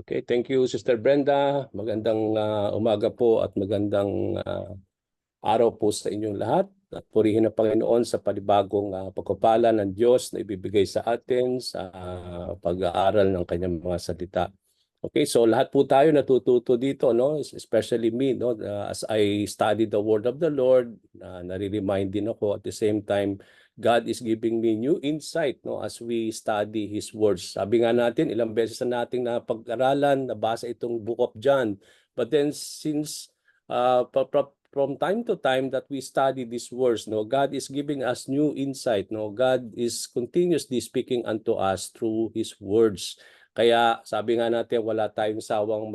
Okay, thank you Sister Brenda. Magandang umaga po at magandang araw po sa inyong lahat. At purihin ang Panginoon sa panibagong pagpapala ng Diyos na ibibigay sa atin sa pag-aaral ng kanyang mga salita. Okay, so lahat po tayo natututo dito, no? Especially me, no? As I study the word of the Lord, nare-remind din ako at the same time God is giving me new insight, no, as we study His words. Sabi nga natin, ilang beses na nating napag-aralan, nabasa itong Book of John. But then since from time to time that we study these words, no, God is giving us new insight, no. God is continuously speaking unto us through His words. Kaya sabi nga natin, wala tayong sawang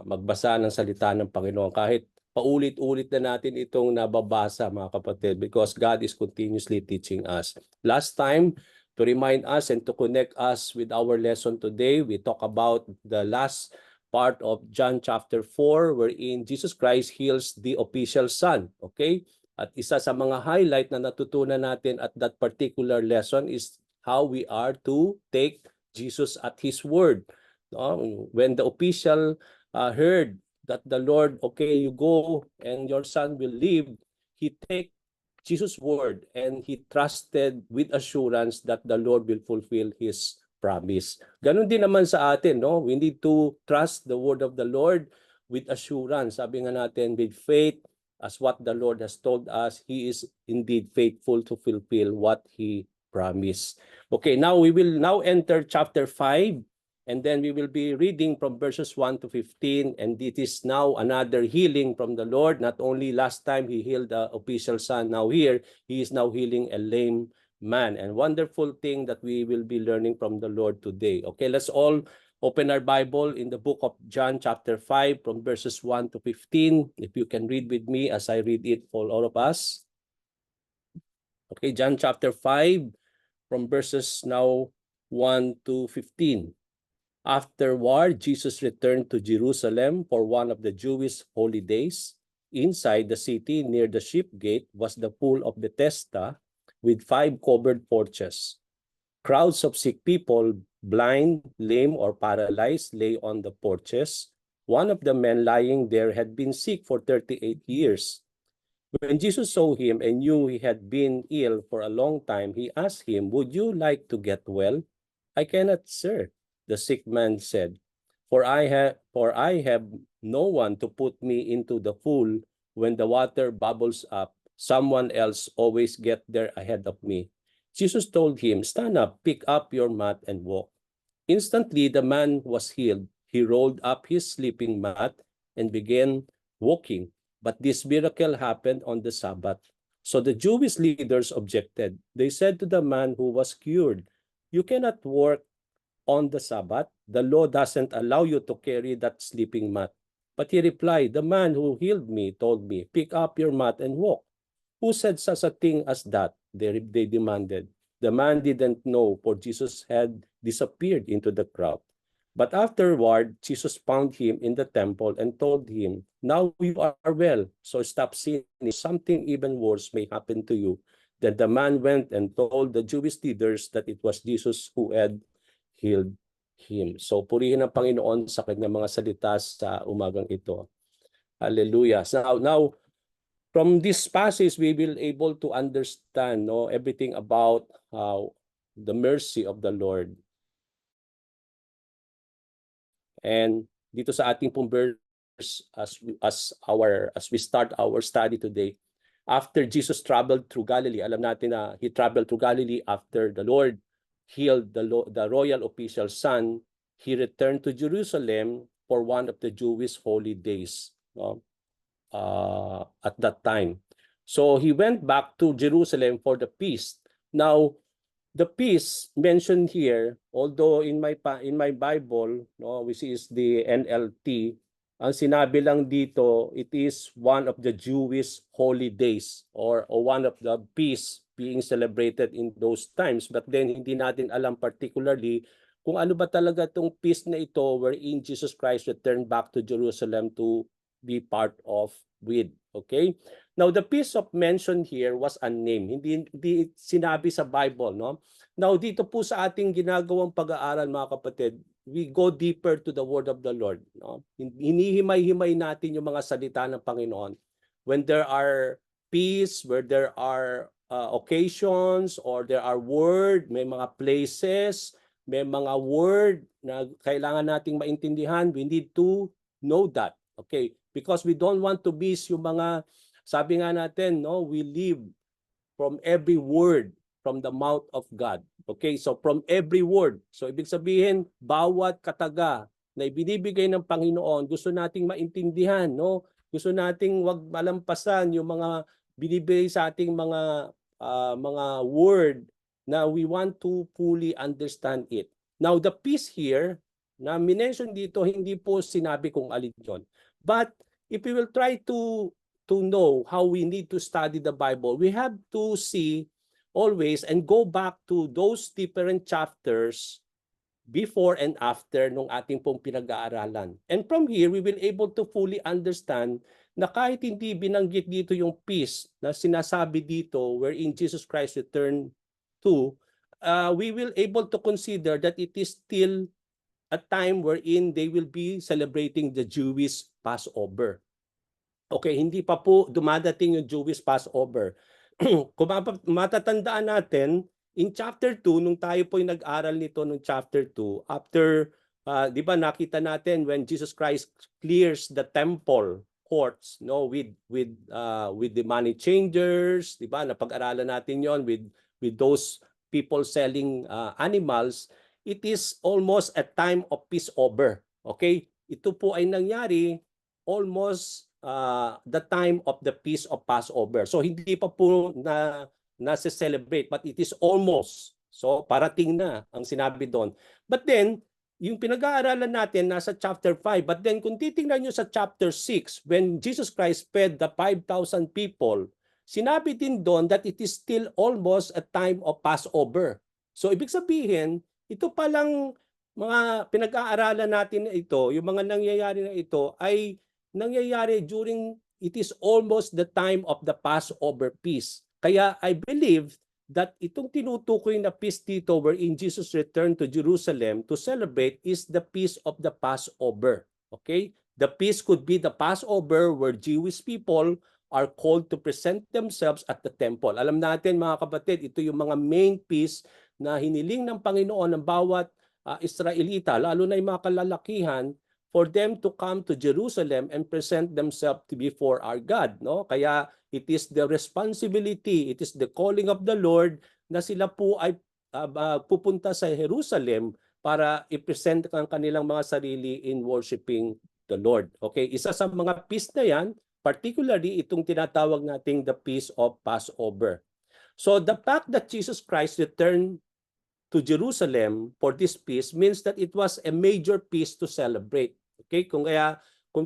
magbasa ng salita ng Panginoon kahit paulit-ulit na natin itong nababasa, mga kapatid, because God is continuously teaching us. Last time, to remind us and to connect us with our lesson today, we talk about the last part of John chapter 4 wherein Jesus Christ heals the official son. Okay? At isa sa mga highlight na natutunan natin at that particular lesson is how we are to take Jesus at His word. When the official heard that the Lord, okay, you go and your son will live, he take Jesus' word and he trusted with assurance that the Lord will fulfill His promise. Ganon din naman sa atin, no? We need to trust the word of the Lord with assurance. Sabi nga natin, with faith, as what the Lord has told us, He is indeed faithful to fulfill what He promised. Okay, now we will now enter chapter 5. And then we will be reading from verses 1 to 15. And it is now another healing from the Lord. Not only last time He healed the official son, now here He is now healing a lame man. And wonderful thing that we will be learning from the Lord today. Okay, let's all open our Bible in the book of John chapter 5 from verses 1 to 15. If you can read with me as I read it for all of us. Okay, John chapter 5 from verses now 1 to 15. Afterward, Jesus returned to Jerusalem for one of the Jewish holy days. Inside the city, near the sheep gate, was the pool of Bethesda with 5 covered porches. Crowds of sick people, blind, lame, or paralyzed, lay on the porches. One of the men lying there had been sick for 38 years. When Jesus saw him and knew he had been ill for a long time, he asked him, "Would you like to get well?" "I cannot, sir," the sick man said, for I have no one to put me into the pool when the water bubbles up. Someone else always get there ahead of me." Jesus told him, "Stand up, pick up your mat and walk." Instantly the man was healed. He rolled up his sleeping mat and began walking. But this miracle happened on the Sabbath. So the Jewish leaders objected. They said to the man who was cured, "You cannot work on the Sabbath. The law doesn't allow you to carry that sleeping mat." But he replied, "The man who healed me told me, 'Pick up your mat and walk.'" "Who said such a thing as that?" they demanded. The man didn't know, for Jesus had disappeared into the crowd. But afterward, Jesus found him in the temple and told him, "Now you are well, so stop sinning. Something even worse may happen to you." Then the man went and told the Jewish leaders that it was Jesus who had healed him. So purihin ang Panginoon sa kanyang mga salita sa umagang ito. Hallelujah. Now from this passage, we will able to understand, no, everything about the mercy of the Lord. And dito sa ating pong verse, as we start our study today, after Jesus traveled through Galilee, alam natin na He traveled through Galilee after the Lord healed the royal official son. He returned to Jerusalem for one of the Jewish holy days, no? At that time. So He went back to Jerusalem for the feast. Now, the feast mentioned here, although in my Bible, no, which is the NLT, ang sinabi lang dito, it is one of the Jewish holy days or one of the feasts being celebrated in those times. But then hindi natin alam particularly kung ano ba talaga itong feast na ito wherein Jesus Christ returned back to Jerusalem to be part of with. Okay? Now, the piece of mention here was unnamed. Hindi sinabi sa Bible, no? Now, dito po sa ating ginagawang pag-aaral, mga kapatid, we go deeper to the word of the Lord, no? Hinihimay-himay natin yung mga salita ng Panginoon. When there are peace, where there are occasions, or there are word, may mga places, may mga word na kailangan nating maintindihan, we need to know that. Okay? Because we don't want to miss yung mga, sabi nga natin, no, we live from every word from the mouth of God. Okay? So from every word. So ibig sabihin, bawat kataga na ibinibigay ng Panginoon, gusto nating maintindihan, no? Gusto nating wag malampasan yung mga binibigay sa ating mga word na we want to fully understand it. Now, the piece here na minention dito, hindi po sinabi kung alin yun. But if we will try to know how we need to study the Bible, we have to see always and go back to those different chapters before and after nung ating pong pinag-aaralan. And from here, we will able to fully understand na kahit hindi binanggit dito yung peace na sinasabi dito wherein Jesus Christ returned to, we will able to consider that it is still a time wherein they will be celebrating the Jewish Passover. Okay, hindi pa po dumadating yung Jewish Passover. Kung matatandaan natin, in chapter 2, nung tayo po yung nag-aral nito nung chapter 2, after, di ba nakita natin when Jesus Christ clears the temple courts, no, with the money changers, di ba? Napag-aralan natin yon with those people selling animals. It is almost a time of peace over. Okay? Ito po ay nangyari almost the time of the Feast of Passover. So hindi pa po na-celebrate, but it is almost. So parating na ang sinabi doon. But then, yung pinag-aaralan natin nasa chapter 5. But then kung titingnan nyo sa chapter 6, when Jesus Christ fed the 5,000 people, sinabi din doon that it is still almost a time of Passover. So ibig sabihin, ito palang mga pinag-aaralan natin na ito, yung mga nangyayari na ito ay nangyayari during, it is almost the time of the Passover feast. Kaya I believe that itong tinutukoy na feast dito wherein Jesus returned to Jerusalem to celebrate is the feast of the Passover. Okay? The feast could be the Passover where Jewish people are called to present themselves at the temple. Alam natin mga kapatid, ito yung mga main feast na hiniling ng Panginoon ng bawat Israelita, lalo na yung mga kalalakihan, for them to come to Jerusalem and present themselves before our God, no? Kaya it is the responsibility, it is the calling of the Lord na sila po ay pupunta sa Jerusalem para i-present ang kanilang mga sarili in worshiping the Lord. Okay, isa sa mga feast na yan, particularly itong tinatawag nating the Feast of Passover. So the fact that Jesus Christ returned to Jerusalem for this feast means that it was a major feast to celebrate. Okay, kung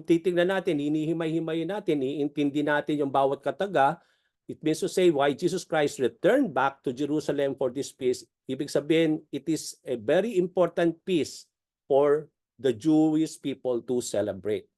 titingnan natin, hinihimay-himayin natin, iintindi natin yung bawat kataga, it means to say why Jesus Christ returned back to Jerusalem for this feast. Ibig sabihin, it is a very important feast for the Jewish people to celebrate.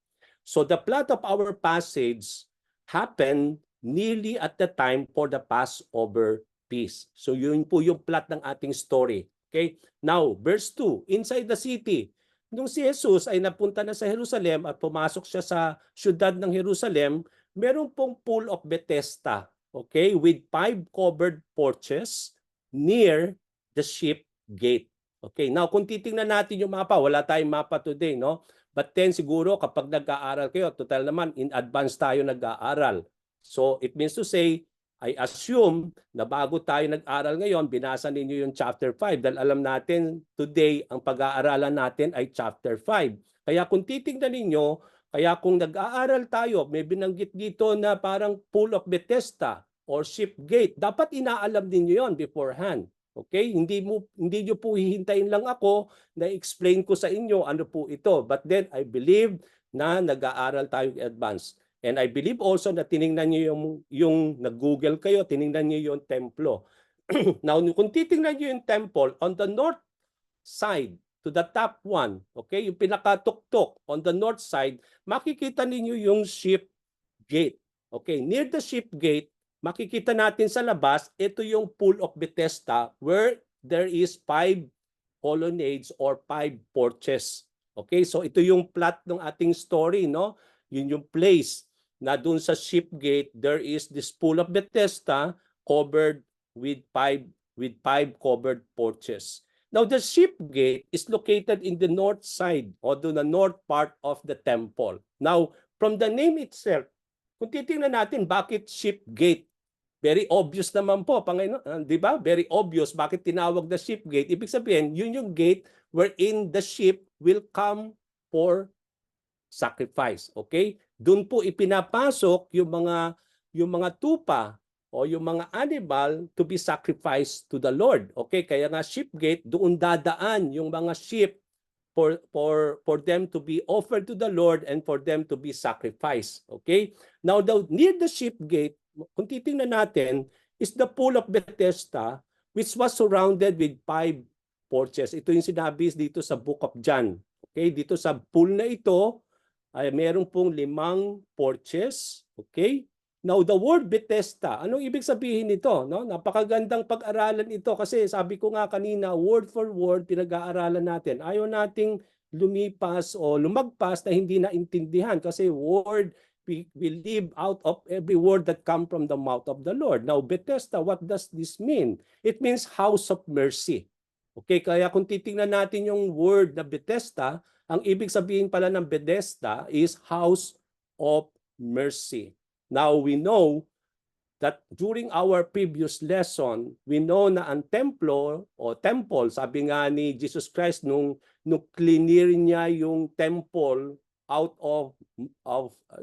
So the plot of our passage happened nearly at the time for the Passover feast. So yun po yung plot ng ating story. Okay? Now, verse 2, inside the city, nung si Jesus ay napunta na sa Jerusalem at pumasok siya sa syudad ng Jerusalem, meron pong pool of Bethesda, okay, with 5 covered porches near the sheep gate. Okay, now kung titingnan natin yung mapa, wala tayong mapa today, no? But then siguro kapag nag-aaral kayo, total naman in advance tayo nag-aaral. So it means to say, I assume na bago tayo nag-aral ngayon, binasa ninyo yung chapter 5 dahil alam natin today ang pag-aaralan natin ay chapter 5. Kaya kung titingnan ninyo, kaya kung nag-aaral tayo, may binanggit dito na parang pool of Bethesda or sheep gate, dapat inaalam ninyo yon beforehand. Okay? Hindi nyo po hihintayin lang ako na explain ko sa inyo ano po ito. But then I believe na nag-aaral tayo in advance. And I believe also na tiningnan niyo yung nag-Google kayo, tiningnan niyo yung templo. Now, kung titingnan niyo yung temple, on the north side, to the top one, okay, yung pinakatuktok, on the north side, makikita niyo yung sheep gate. Okay, near the ship gate, makikita natin sa labas, ito yung Pool of Bethesda where there is 5 colonnades or 5 porches. Okay, so ito yung plot ng ating story, no? Yun yung place na doon sa ship gate, there is this Pool of Bethesda covered with 5 covered porches. Now, the ship gate is located in the north side or the north part of the temple. Now, from the name itself, kung titingnan natin bakit ship gate, very obvious naman po, Panginoon, di ba? Very obvious bakit tinawag na ship gate. Ibig sabihin, yun yung gate wherein the ship will come for sacrifice. Okay? Doon po ipinapasok yung mga tupa o yung mga animal to be sacrificed to the Lord. Okay? Kaya nga ship gate, doon dadaan yung mga sheep for them to be offered to the Lord and for them to be sacrificed. Okay? Now, near the ship gate, kung titingnan natin, is the Pool of Bethesda, which was surrounded with 5 porches. Ito yung sinabi dito sa Book of John. Okay? Dito sa pool na ito, ay meron pong 5 porches. Okay? Now, the word Bethesda, anong ibig sabihin nito? No? Napakagandang pag-aralan ito kasi sabi ko nga kanina, word for word, pinag-aaralan natin. Ayaw nating lumipas o lumagpas na hindi naintindihan kasi word, we live out of every word that come from the mouth of the Lord. Now, Bethesda, what does this mean? It means house of mercy. Okay, kaya kung titingnan natin yung word na Bethesda, ang ibig sabihin pala ng Bethesda is house of mercy. Now, we know that during our previous lesson, we know na ang templo o temple, sabi nga ni Jesus Christ nung clear niya yung temple out of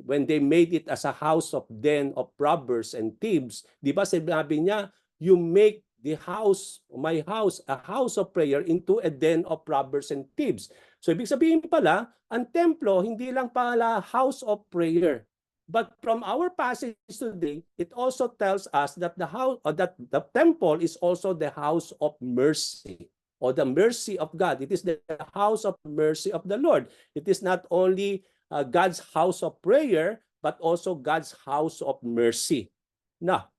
when they made it as a house of den of robbers and thieves, di ba sinabi niya, you make the house, my house, a house of prayer into a den of robbers and thieves. So ibig sabihin pala, ang templo hindi lang pala house of prayer. But from our passage today, it also tells us that the house or that the temple is also the house of mercy or the mercy of God. It is the house of mercy of the Lord. It is not only God's house of prayer, but also God's house of mercy. Now,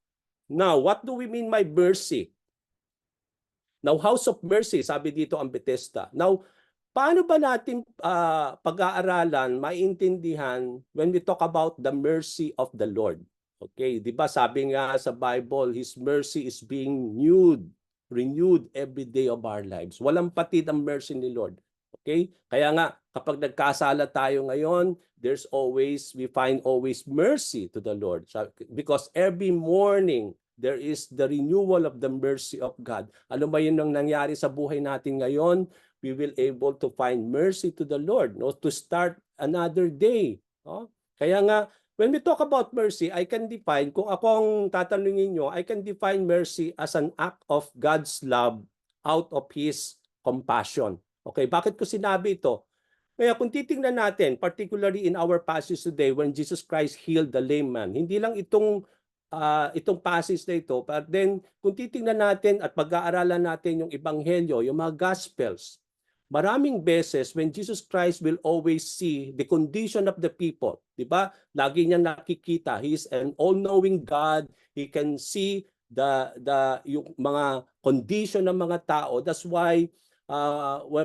what do we mean by mercy? Now, house of mercy, sabi dito ang Bethesda. Now, paano ba natin pag-aaralan, maintindihan when we talk about the mercy of the Lord? Okay, di ba sabi nga sa Bible, His mercy is being renewed every day of our lives. Walang patid ang mercy ni Lord. Okay? Kaya nga, kapag nagkasala tayo ngayon, we find always mercy to the Lord. Because every morning, there is the renewal of the mercy of God. Ano ba yun ang nangyari sa buhay natin ngayon? We will able to find mercy to the Lord, no, to start another day. No? Kaya nga, when we talk about mercy, I can define, kung ako ang tatanungin nyo, I can define mercy as an act of God's love out of His compassion. Okay, bakit ko sinabi ito? Kaya kung titingnan natin, particularly in our passage today, when Jesus Christ healed the lame man, hindi lang itong passage na ito, but then kung titingnan natin at pag-aaralan natin yung Ebanghelyo, yung mga Gospels, maraming beses when Jesus Christ will always see the condition of the people, di ba? Lagi niya nakikita. He is an all-knowing God. He can see yung mga condition ng mga tao. That's why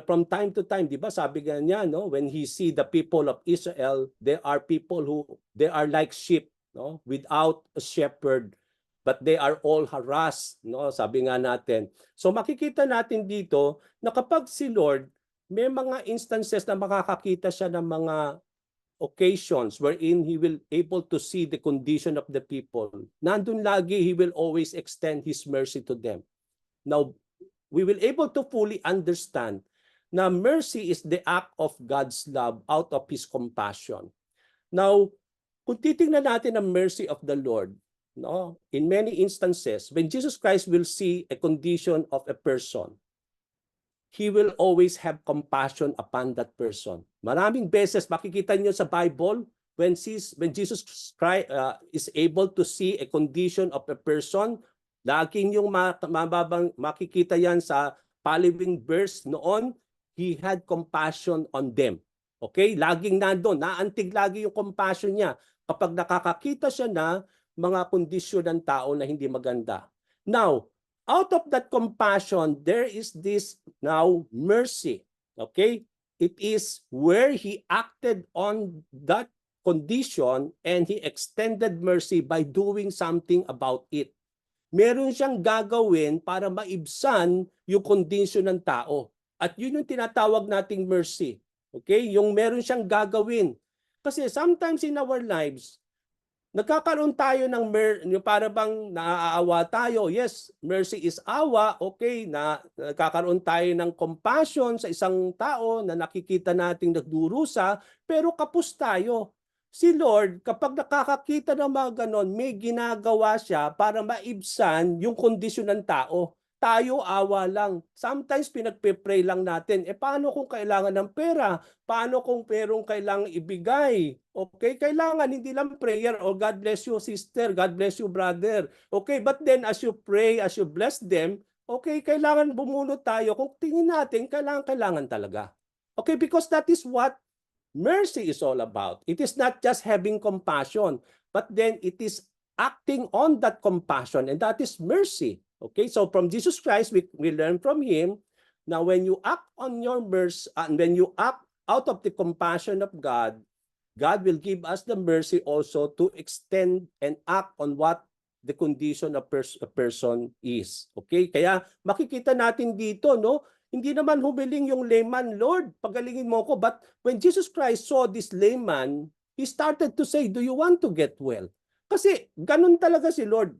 from time to time, di ba? Sabi nga niya, no, when he see the people of Israel, they are people who they are like sheep, no, without a shepherd, but they are all harassed, no, sabi nga natin. So makikita natin dito na kapag si Lord, may mga instances na makakakita siya ng mga occasions wherein He will able to see the condition of the people. Nandun lagi, He will always extend His mercy to them. Now, we will able to fully understand na mercy is the act of God's love out of His compassion. Now, kung titingnan natin ang mercy of the Lord, no, in many instances, when Jesus Christ will see a condition of a person, He will always have compassion upon that person. Maraming beses makikita niyo sa Bible when Jesus Christ is able to see a condition of a person, laging yung makikita yan sa following verse noon, He had compassion on them. Okay? Laging nandoon, naantig lagi yung compassion niya. kapag nakakakita siya na mga kondisyon ng tao na hindi maganda. Now, out of that compassion, there is this now mercy. Okay? It is where he acted on that condition and he extended mercy by doing something about it. Meron siyang gagawin para maibsan yung kondisyon ng tao. At yun yung tinatawag nating mercy. Okay? Yung meron siyang gagawin. Kasi sometimes in our lives, nagkakaroon tayo ng yung para bang naaawa tayo. Yes, mercy is awa. Okay, nagkakaroon tayo ng compassion sa isang tao na nakikita nating nagdurusa, pero kapos tayo. Si Lord, kapag nakakakita ng mga ganon, may ginagawa siya para maibsan yung kondisyon ng tao. Tayo awa lang. Sometimes pinagpe-pray lang natin. Paano kung kailangan ng pera? Paano kung perong kailangan ibigay? Okay, kailangan hindi lang prayer or God bless you sister, God bless you brother. Okay, but then as you pray, as you bless them, okay, kailangan bumunot tayo kung tingin natin kailangan talaga. Okay, because that is what mercy is all about. It is not just having compassion, but then it is acting on that compassion, and that is mercy. Okay, so from Jesus Christ, we learn from him. Now, when you act on your mercy, and when you act out of the compassion of God, God will give us the mercy also to extend and act on what the condition of a person is. Okay, kaya makikita natin dito, no? Hindi naman humiling yung layman, Lord, pagalingin mo ko. But when Jesus Christ saw this layman, he started to say, do you want to get well? Kasi ganun talaga si Lord.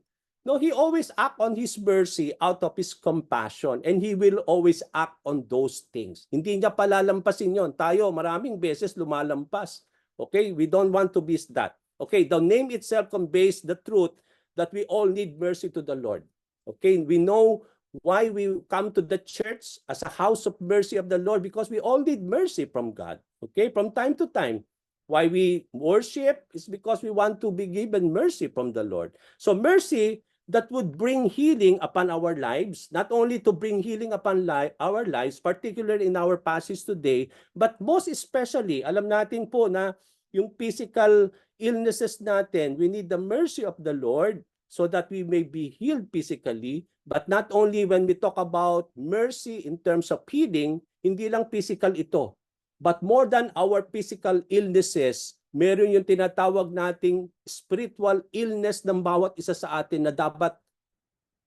No, he always act on his mercy out of his compassion, and he will always act on those things. Hindi niya palalampasin yon. Tayo maraming beses lumalampas. Okay, we don't want to miss that. Okay, the name itself conveys the truth that we all need mercy to the Lord. Okay, we know why we come to the church as a house of mercy of the Lord, because we all need mercy from God. Okay, from time to time. Why we worship is because we want to be given mercy from the Lord. So mercy that would bring healing upon our lives, not only to bring healing upon our lives, particularly in our passage today, but most especially, alam natin po na yung physical illnesses natin, we need the mercy of the Lord so that we may be healed physically. But not only when we talk about mercy in terms of healing, hindi lang physical ito. But more than our physical illnesses, meron yung tinatawag nating spiritual illness ng bawat isa sa atin na dapat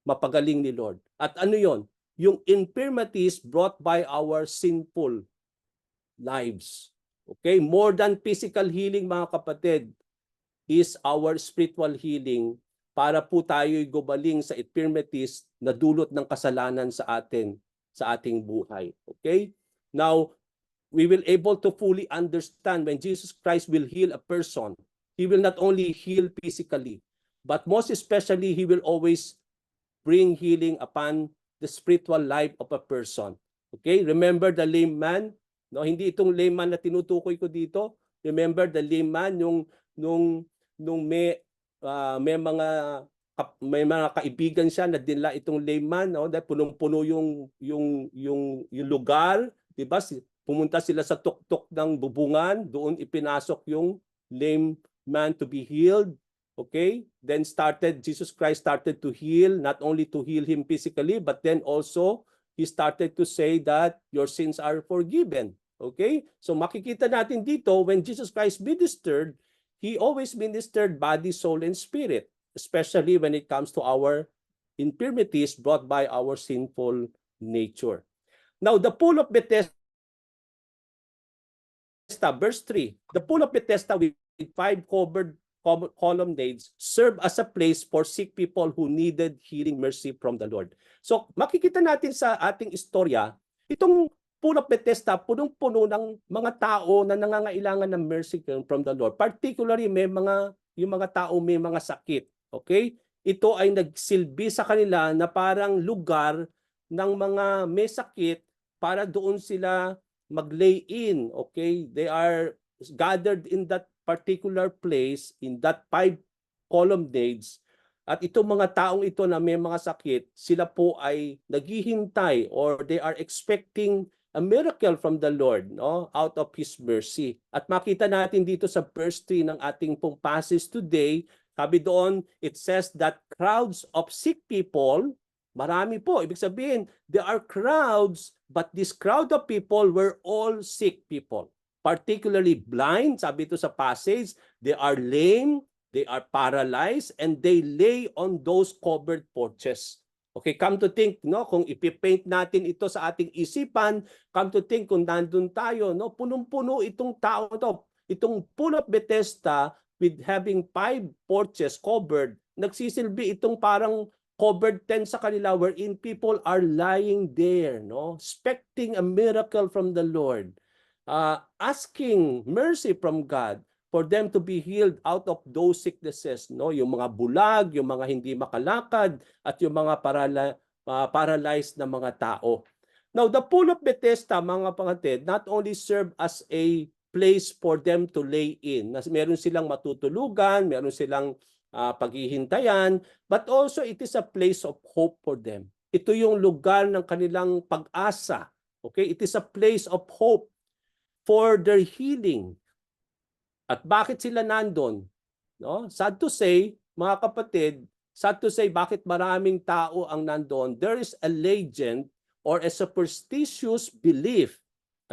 mapagaling ni Lord. At ano yon? Yung infirmities brought by our sinful lives. Okay? More than physical healing, mga kapatid, is our spiritual healing para po tayo'y gumaling sa infirmities na dulot ng kasalanan sa atin, sa ating buhay. Okay? Now, we will able to fully understand when Jesus Christ will heal a person, he will not only heal physically, but most especially, he will always bring healing upon the spiritual life of a person. Okay? Remember the lame man? No, hindi itong lame man na tinutukoy ko dito. Remember the lame man nung may mga kaibigan siya na dinala itong layman, no, dahil punong-puno yung lugar, 'di ba? Pumunta sila sa tuktok ng bubungan, doon ipinasok yung lame man to be healed. Okay? Then Jesus Christ started to heal, not only to heal him physically, but then also he started to say that your sins are forgiven. Okay? So makikita natin dito when Jesus Christ ministered, he always ministered body, soul, and spirit, especially when it comes to our infirmities brought by our sinful nature. Now, the pool of Bethesda, verse 3, the pool of Bethesda with 5 covered colonnades served as a place for sick people who needed healing mercy from the Lord. So, makikita natin sa ating istorya, itong pool of Bethesda, punong-puno ng mga tao na nangangailangan ng mercy from the Lord. Particularly, yung mga tao may mga sakit. Okay? Ito ay nagsilbi sa kanila na parang lugar ng mga may sakit para doon sila mag-lay in. Okay? They are gathered in that particular place, in that 5 colonnades. At itong mga taong ito na may mga sakit, sila po ay naghihintay or they are expecting a a miracle from the Lord, no, out of His mercy. At makita natin dito sa verse 3 ng ating pong passage today, sabi doon, it says that crowds of sick people, marami po, ibig sabihin, there are crowds, but this crowd of people were all sick people. Particularly blind, sabi ito sa passage, they are lame, they are paralyzed, and they lay on those covered porches. Okay, come to think, no, kung ipipaint natin ito sa ating isipan, come to think kung nandun tayo, no, punong-puno itong tao to, itong pool of Bethesda with having 5 porches covered, nagsisilbi itong parang covered tent sa kanila wherein people are lying there, no, expecting a miracle from the Lord, asking mercy from God for them to be healed out of those sicknesses, no? Yung mga bulag, yung mga hindi makalakad, at yung mga paralyzed na mga tao. Now, the pool of Bethesda, mga kapatid, not only serve as a place for them to lay in, na meron silang matutulugan, meron silang paghihintayan, but also it is a place of hope for them. Ito yung lugar ng kanilang pag-asa. Okay? It is a place of hope for their healing. At bakit sila nandun? No? Sad to say, mga kapatid, sad to say bakit maraming tao ang nandun. There is a legend or a superstitious belief.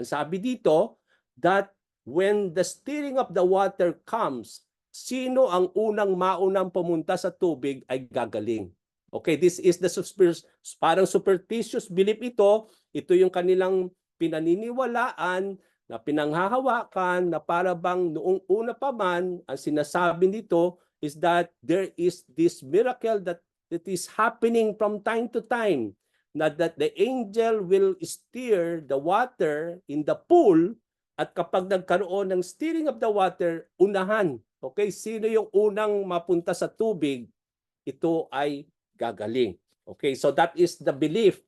Ang sabi dito, that when the stirring of the water comes, sino ang maunang pumunta sa tubig ay gagaling. Okay, this is the parang superstitious belief ito. Ito yung kanilang pinaniniwalaan na pinanghahawakan na para bang noong una pa man, ang sinasabi nito is that there is this miracle that is happening from time to time, na that the angel will stir the water in the pool, at kapag nagkaroon ng stirring of the water, unahan. Okay, sino yung unang mapunta sa tubig, ito ay gagaling. Okay, so that is the belief.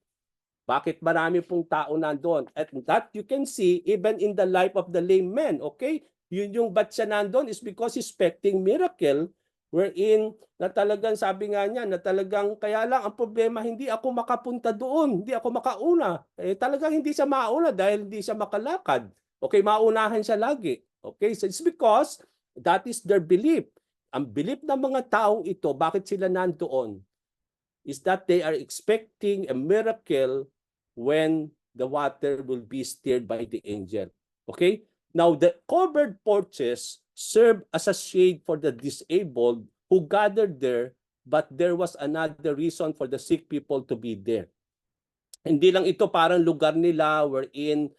Bakit marami pong tao nandoon? At that you can see even in the life of the lame man. Okay? Yun yung ba't siya nandoon is because he's expecting miracle, wherein na talagang sabi nga niya na talagang kaya lang ang problema, hindi ako makapunta doon, hindi ako makauna. Talagang hindi siya mauna dahil hindi siya makalakad. Okay, maunahan siya lagi. Okay, so it's because that is their belief. Ang belief ng mga taong ito, bakit sila nandoon? Is that they are expecting a miracle when the water will be stirred by the angel. Okay? Now, the covered porches serve as a shade for the disabled who gathered there, but there was another reason for the sick people to be there. Hindi lang ito parang lugar nila wherein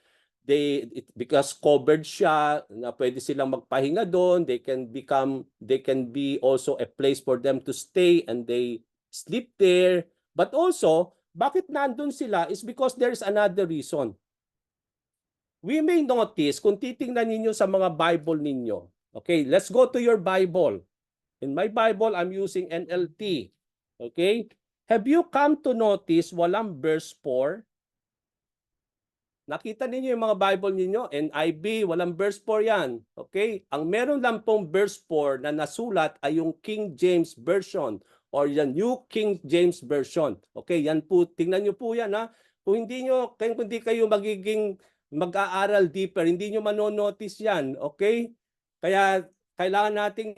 because covered siya, na pwede silang magpahinga doon, they can be also a place for them to stay and they sleep there. But also, bakit nandun sila is because there's another reason. We may notice, kung titingnan ninyo sa mga Bible ninyo, okay, let's go to your Bible. In my Bible, I'm using NLT. Okay? Have you come to notice walang verse 4? Nakita ninyo yung mga Bible ninyo, NIV, walang verse 4 yan. Okay? Ang meron lang pong verse 4 na nasulat ay yung King James Version or yung New King James Version. Okay, yan po, tingnan nyo po yan ha. Kung hindi kayo magiging mag-aaral deeper, hindi nyo manonotice yan. Okay? Kaya kailangan nating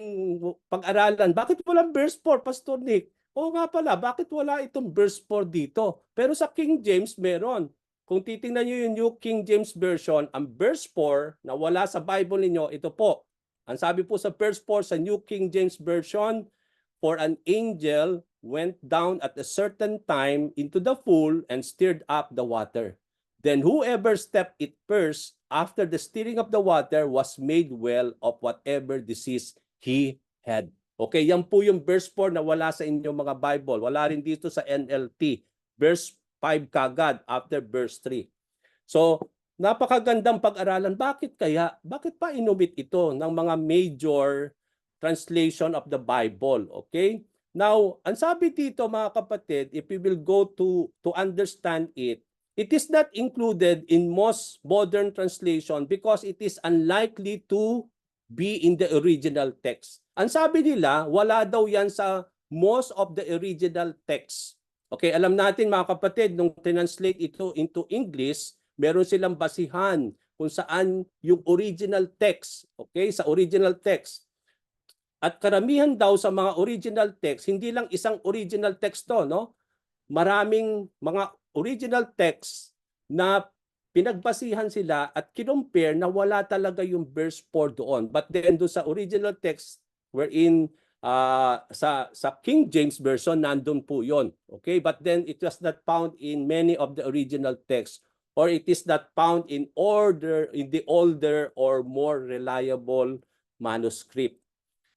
pag-aralan. Bakit walang verse 4, Pastor Nick? Oo nga pala, bakit wala itong verse 4 dito? Pero sa King James meron. Kung titingnan nyo yung New King James Version, ang verse 4 na wala sa Bible ninyo, ito po. Ang sabi po sa verse 4 sa New King James Version, for an angel went down at a certain time into the pool and stirred up the water. Then whoever stepped it first after the stirring of the water was made well of whatever disease he had. Okay, yan po yung verse 4 na wala sa inyong mga Bible. Wala rin dito sa NLT. Verse 5 kagad after verse 3. So, napakagandang pag-aralan. Bakit kaya? Bakit pa inumit ito ng mga major translation of the Bible? Okay? Now, ang sabi dito mga kapatid, if we will go to understand it, it is not included in most modern translation because it is unlikely to be in the original text. Ang sabi nila, wala daw yan sa most of the original text. Okay, alam natin mga kapatid, nung translate ito into English, Meron silang basihan kung saan yung original text, okay, sa original text. At karamihan daw sa mga original text, hindi lang isang original text to, no? Maraming mga original text na pinagbasihan sila at kinumpare na wala talaga yung verse 4 doon. But then doon sa original text wherein sa King James Version, nandun po yon. Okay? But then it was not found in many of the original texts, or it is not found in the older or more reliable manuscript.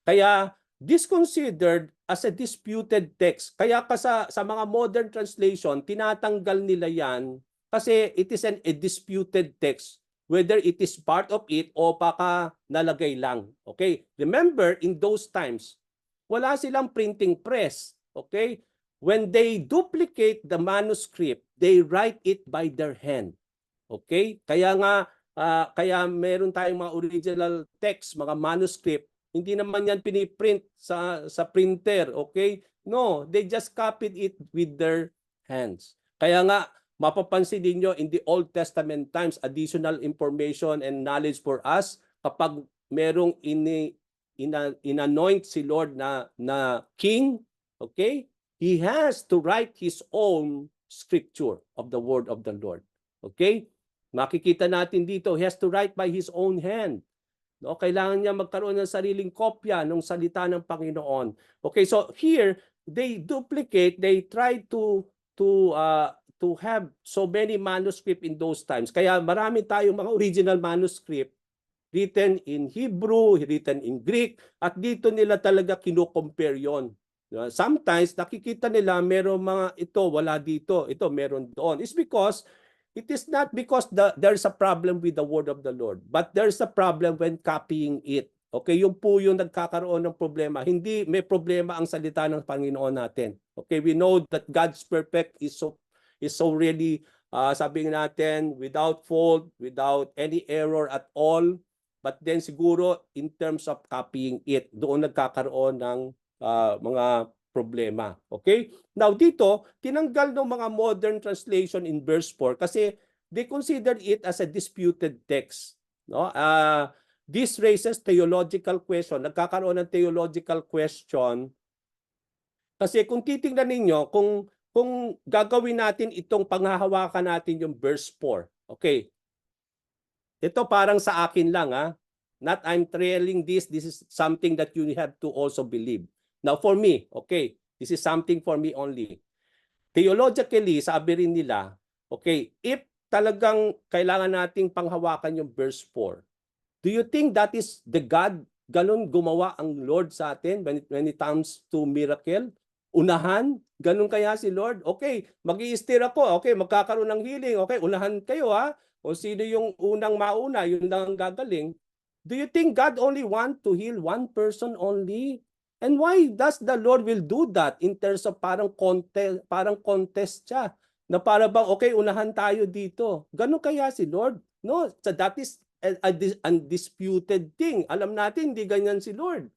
Kaya this considered as a disputed text. Kaya sa mga modern translation, tinatanggal nila yan kasi it is a disputed text, whether it is part of it o baka nalagay lang. Okay? Remember, in those times, wala silang printing press. Okay? When they duplicate the manuscript, they write it by their hand. Okay? Kaya nga, kaya meron tayong mga original text, mga manuscript, hindi naman yan piniprint sa printer, okay? No, they just copied it with their hands. Kaya nga, mapapansin ninyo in the Old Testament times, additional information and knowledge for us kapag merong inanoint si Lord na king, okay? He has to write his own scripture of the word of the Lord. Okay? Makikita natin dito, he has to write by his own hand. No, kailangan niya magkaroon ng sariling kopya ng salita ng Panginoon. Okay, so here they duplicate, they try to have so many manuscript in those times. Kaya marami tayong mga original manuscript written in Hebrew, written in Greek, at dito nila talaga kino-compare yon. Sometimes nakikita nila meron mga ito wala dito, ito meron doon. It's because it is not because there's a problem with the word of the Lord, but there's a problem when copying it. Okay, yung po yung nagkakaroon ng problema. Hindi may problema ang salita ng Panginoon natin. Okay, we know that God's perfect is so really, sabi natin, without fault, without any error at all. But then siguro in terms of copying it, doon nagkakaroon ng mga problema. Okay? Now dito, tinanggal ng mga modern translation in verse 4 kasi they considered it as a disputed text. No? This raises theological question. Nagkakaroon ng theological question kasi kung titingnan ninyo, kung gagawin natin itong panghahawakan natin yung verse 4. Okay. Ito parang sa akin lang Not I'm trailing this is something that you have to also believe. Now for me, okay, this is something for me only. Theologically, sabi rin nila, okay, if talagang kailangan nating panghawakan yung verse 4, do you think that is the God, ganun gumawa ang Lord sa atin when it comes to miracle? Unahan? Ganun kaya si Lord? Okay, mag-i-steer ako, okay, magkakaroon ng healing, okay, unahan kayo o sino yung unang mauna, yun lang ang gagaling. Do you think God only want to heal one person only? And why does the Lord will do that in terms of parang contest siya? Na para bang, okay, unahan tayo dito. Ganun kaya si Lord? No, so that is undisputed thing. Alam natin, hindi ganyan si Lord.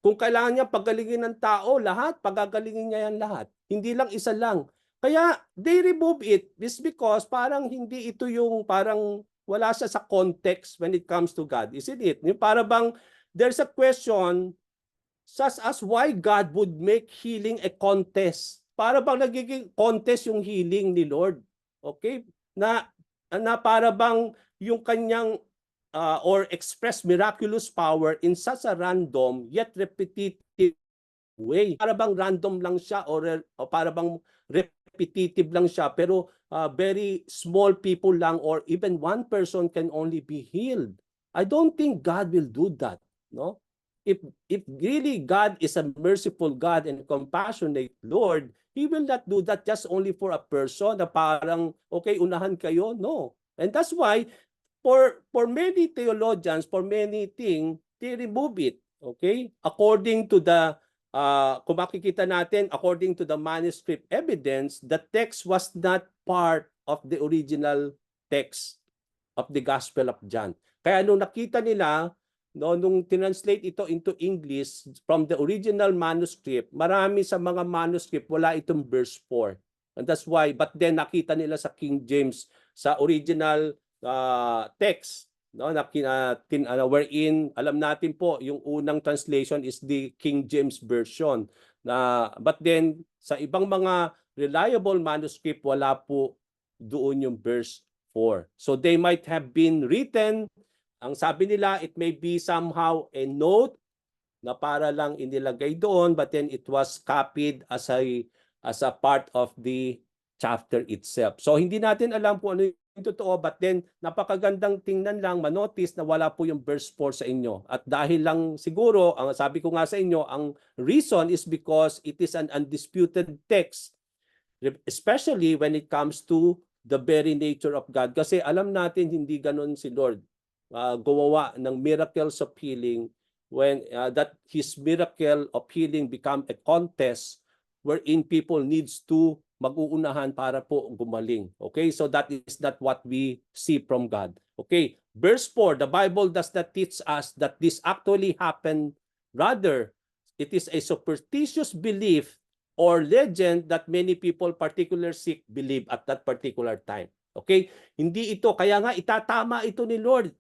Kung kailangan niya pagalingin ng tao, lahat, pagagalingin niya yan lahat. Hindi lang isa lang. Kaya they remove it. This because parang hindi ito yung parang wala siya sa context when it comes to God. Isn't it? Yung para bang there's a question such as why God would make healing a contest. Para bang nagiging contest yung healing ni Lord. Okay? Na para bang yung kanyang or express miraculous power in such a random yet repetitive way. Para bang random lang siya or para bang repetitive lang siya pero very small people lang or even one person can only be healed. I don't think God will do that, no? If really God is a merciful God and compassionate Lord, He will not do that just only for a person na parang, okay, unahan kayo. No. And that's why, for many theologians, for many things, they remove it. Okay? According to the, kung makikita natin, according to the manuscript evidence, the text was not part of the original text of the Gospel of John. Kaya nung nakita nila, no, nung tinranslate ito into English from the original manuscript, marami sa mga manuscript wala itong verse 4. And that's why, but then nakita nila sa King James sa original text, no, na wherein alam natin po yung unang translation is the King James version, but then sa ibang mga reliable manuscript wala po doon yung verse 4. So they might have been written, ang sabi nila, it may be somehow a note na para lang inilagay doon, but then it was copied as a part of the chapter itself. So hindi natin alam po ano yung totoo, but then napakagandang tingnan lang, manotice na wala po yung verse 4 sa inyo. At dahil lang siguro, ang sabi ko nga sa inyo, ang reason is because it is an undisputed text, especially when it comes to the very nature of God. Kasi alam natin hindi ganun si Lord. Gumawa ng miracles of healing when that his miracle of healing become a contest wherein people needs to mag-uunahan para po gumaling. Okay? So that is not what we see from God. Okay? Verse 4, the Bible does not teach us that this actually happened. Rather, it is a superstitious belief or legend that many people, particularly sick, believe at that particular time. Okay? Hindi ito, kaya nga itatama ito ni Lord.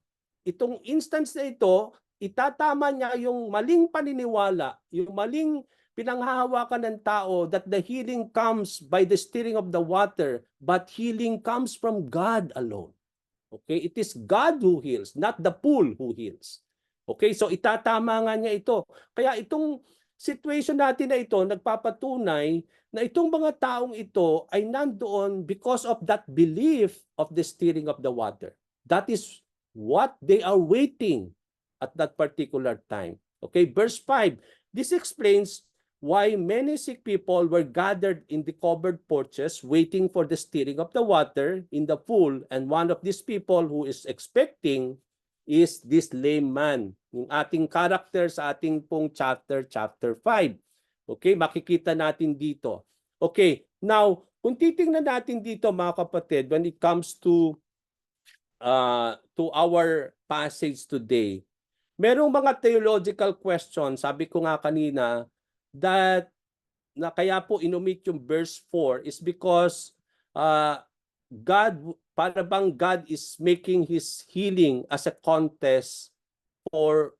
Itong instance na ito, itatama niya yung maling paniniwala, yung maling pinanghahawakan ng tao that the healing comes by the stirring of the water, but healing comes from God alone. Okay? It is God who heals, not the pool who heals. Okay? So itatama nga niya ito. Kaya itong situation natin na ito nagpapatunay na itong mga taong ito ay nandoon because of that belief of the stirring of the water. That is what they are waiting at that particular time. Okay, verse 5. This explains why many sick people were gathered in the covered porches waiting for the stirring of the water in the pool, and one of these people who is expecting is this lame man. Yung ating character sa ating pong chapter 5. Okay, makikita natin dito. Okay, now, kung titingnan natin dito mga kapatid, when it comes to our passage today, merong mga theological questions, sabi ko nga kanina, that na kaya po inumit yung verse 4 is because God, para bang God is making His healing as a contest for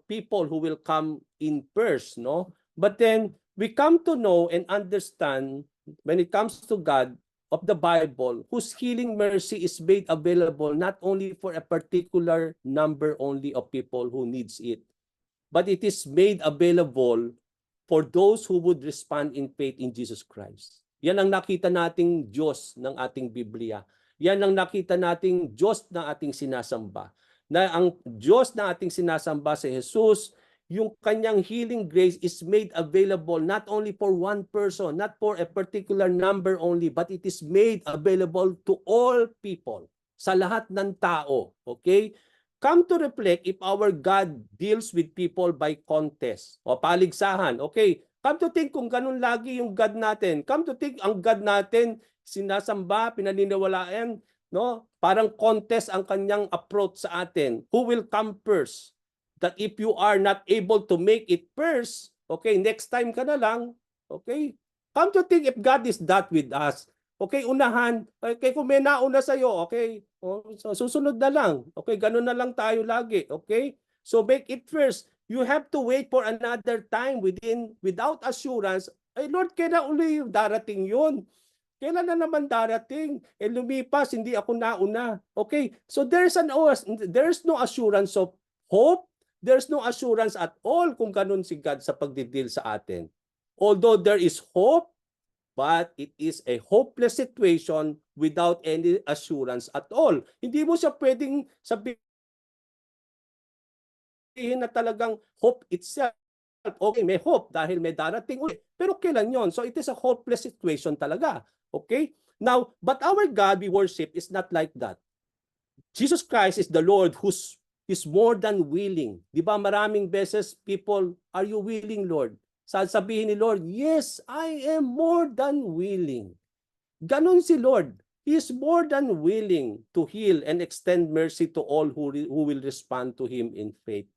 people who will come in first, no? But then we come to know and understand when it comes to God of the Bible, whose healing mercy is made available not only for a particular number only of people who needs it, but it is made available for those who would respond in faith in Jesus Christ. Yan ang nakita nating Diyos ng ating Biblia. Yan ang nakita nating Diyos ng ating sinasamba. Na ang Diyos na ating sinasamba si Jesus, yung kanyang healing grace is made available not only for one person, not for a particular number only, but it is made available to all people, sa lahat ng tao. Okay? Come to reflect if our God deals with people by contest o paligsahan. Okay, come to think kung ganun lagi yung God natin. Come to think ang God natin sinasamba, pinaniniwalaan, no? Parang contest ang kanyang approach sa atin. Who will come first? That if you are not able to make it first, okay, next time ka na lang, okay? Come to think if God is that with us. Okay, unahan. Okay, kung may nauna sa'yo, okay, so susunod na lang. Okay, ganun na lang tayo lagi. Okay? So make it first. You have to wait for another time without assurance. Ay Lord, kailan uli darating yun? Kailan na naman darating? Lumipas, hindi ako nauna. Okay, so there's no assurance of hope. There's no assurance at all kung ganun si God sa pagdidil sa atin. Although there is hope, but it is a hopeless situation without any assurance at all. Hindi mo siya pwedeng sabihin na talagang hope itself. Okay, may hope dahil may darating ulit. Pero kailan yon? So it is a hopeless situation talaga. Okay? Now, but our God we worship is not like that. Jesus Christ is the Lord who's is more than willing. Di ba maraming beses people, are you willing, Lord? Sasabihin ni Lord, yes, I am more than willing. Ganon si Lord. He is more than willing to heal and extend mercy to all who will respond to Him in faith.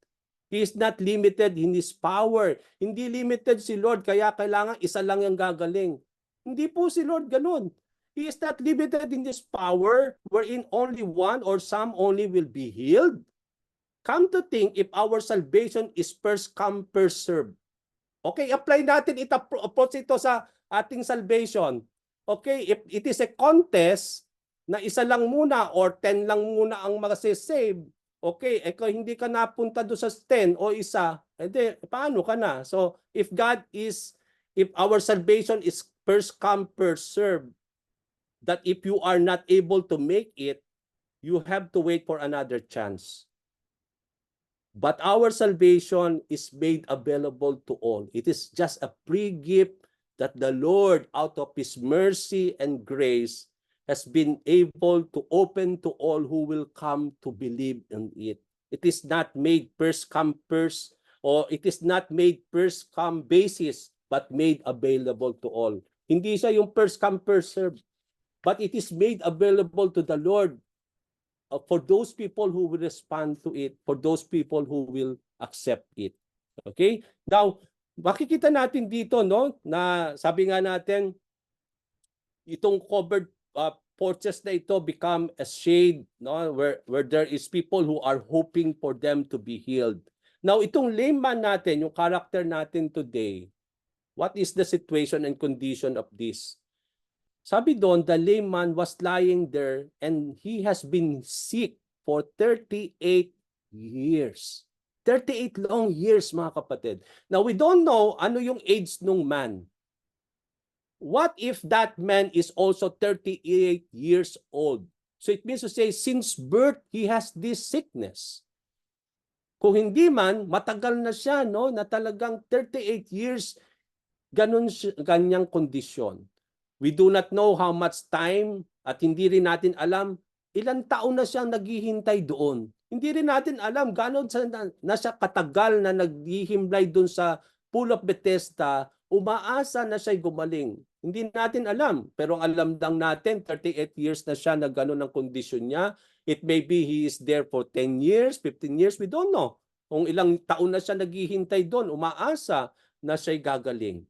He is not limited in His power. Hindi limited si Lord, kaya kailangan isa lang yung gagaling. Hindi po si Lord ganon. He is not limited in this power wherein only one or some only will be healed. Come to think, if our salvation is first come, first serve. Okay, apply natin approach ito sa ating salvation. Okay, if it is a contest na isa lang muna or 10 lang muna ang mag-save, okay, kung hindi ka napunta doon sa 10 o isa, edi paano ka na? So, if our salvation is first come, first serve, that if you are not able to make it, you have to wait for another chance. But our salvation is made available to all. It is just a free gift that the Lord, out of His mercy and grace, has been able to open to all who will come to believe in it. It is not made first come first, or it is not made first come basis, but made available to all. Hindi siya yung first come first serve, but it is made available to the Lord for those people who will respond to it, for those people who will accept it. Okay? Now, makikita natin dito, no, na sabi nga natin, itong covered porches na ito become a shade, no, where there is people who are hoping for them to be healed. Now, itong lame man natin, yung character natin today, what is the situation and condition of this? Sabi doon, the lame man was lying there and he has been sick for 38 years. 38 long years, mga kapatid. Now, we don't know ano yung age nung man. What if that man is also 38 years old? So it means to say, since birth, he has this sickness. Kung hindi man, matagal na siya, no, na talagang 38 years, ganyang kondisyon. We do not know how much time at hindi rin natin alam ilang taon na siyang naghihintay doon. Hindi rin natin alam gaano na siya katagal na naghihimlay doon sa Pool of Bethesda, umaasa na siya'y gumaling. Hindi natin alam, pero ang alam lang natin, 38 years na siya na gano'n ang kondisyon niya. It may be he is there for 10 years, 15 years, we don't know. Kung ilang taon na siya naghihintay doon, umaasa na siya'y gagaling.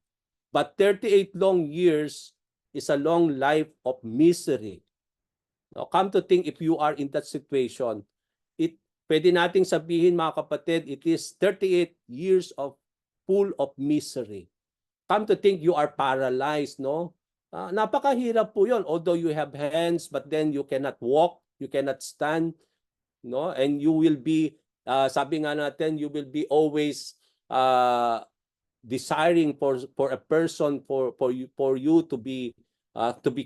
But 38 long years is a long life of misery. Now, come to think, if you are in that situation, pwede nating sabihin, mga kapatid, it is 38 years of full of misery. Come to think, you are paralyzed, no? Napakahirap po yun. Although you have hands, but then you cannot walk, you cannot stand, no? And you will be, sabi nga natin, you will be always desiring for a person for you to be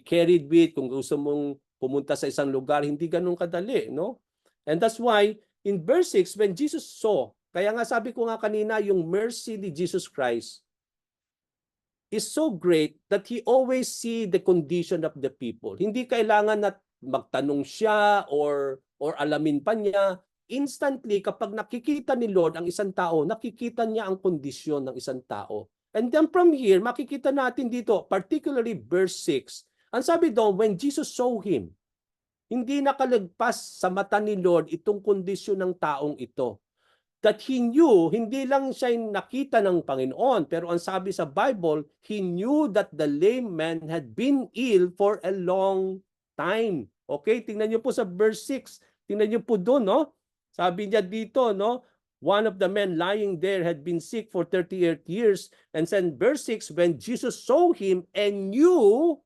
carried with. Kung gusto mong pumunta sa isang lugar, hindi ganun kadali, no? And that's why in verse 6, when Jesus saw, kaya nga sabi ko nga kanina, yung mercy ni Jesus Christ is so great that He always see the condition of the people. Hindi kailangan na magtanong siya or alamin pa niya. Instantly, kapag nakikita ni Lord ang isang tao, nakikita niya ang kondisyon ng isang tao. And then from here, makikita natin dito, particularly verse 6, ang sabi doon, when Jesus saw him, hindi nakalagpas sa mata ni Lord itong kondisyon ng taong ito. That he knew, hindi lang siya nakita ng Panginoon, pero ang sabi sa Bible, he knew that the lame man had been ill for a long time. Okay, tingnan niyo po sa verse 6. Tingnan niyo po doon, no? Sabi niya dito, no? One of the men lying there had been sick for 38 years. And then verse 6, when Jesus saw him and knew,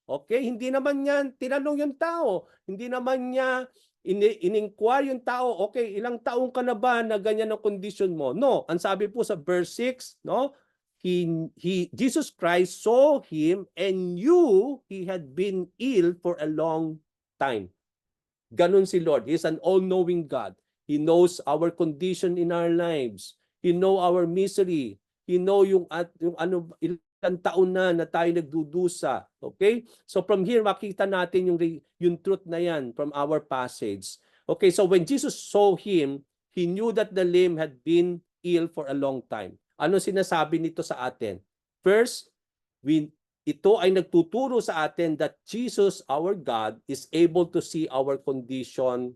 okay, hindi naman niya tinanong yung tao. Hindi naman niya in-inquire yung tao, okay, ilang taong ka na ba na ganyan ang condition mo? No, ang sabi po sa verse 6, no? Jesus Christ saw him and knew he had been ill for a long time. Ganun si Lord. He is an all-knowing God. He knows our condition in our lives. He knows our misery. He knows yung ilang taon na tayo nagdudusa. Okay? So from here, makita natin yung truth na yan from our passage. Okay, so when Jesus saw him, he knew that the lame had been ill for a long time. Ano sinasabi nito sa atin? First, ito ay nagtuturo sa atin that Jesus, our God, is able to see our condition,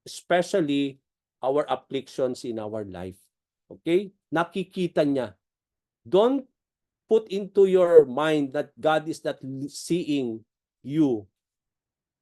especially our afflictions in our life. Okay? Nakikita niya. Don't put into your mind that God is not seeing you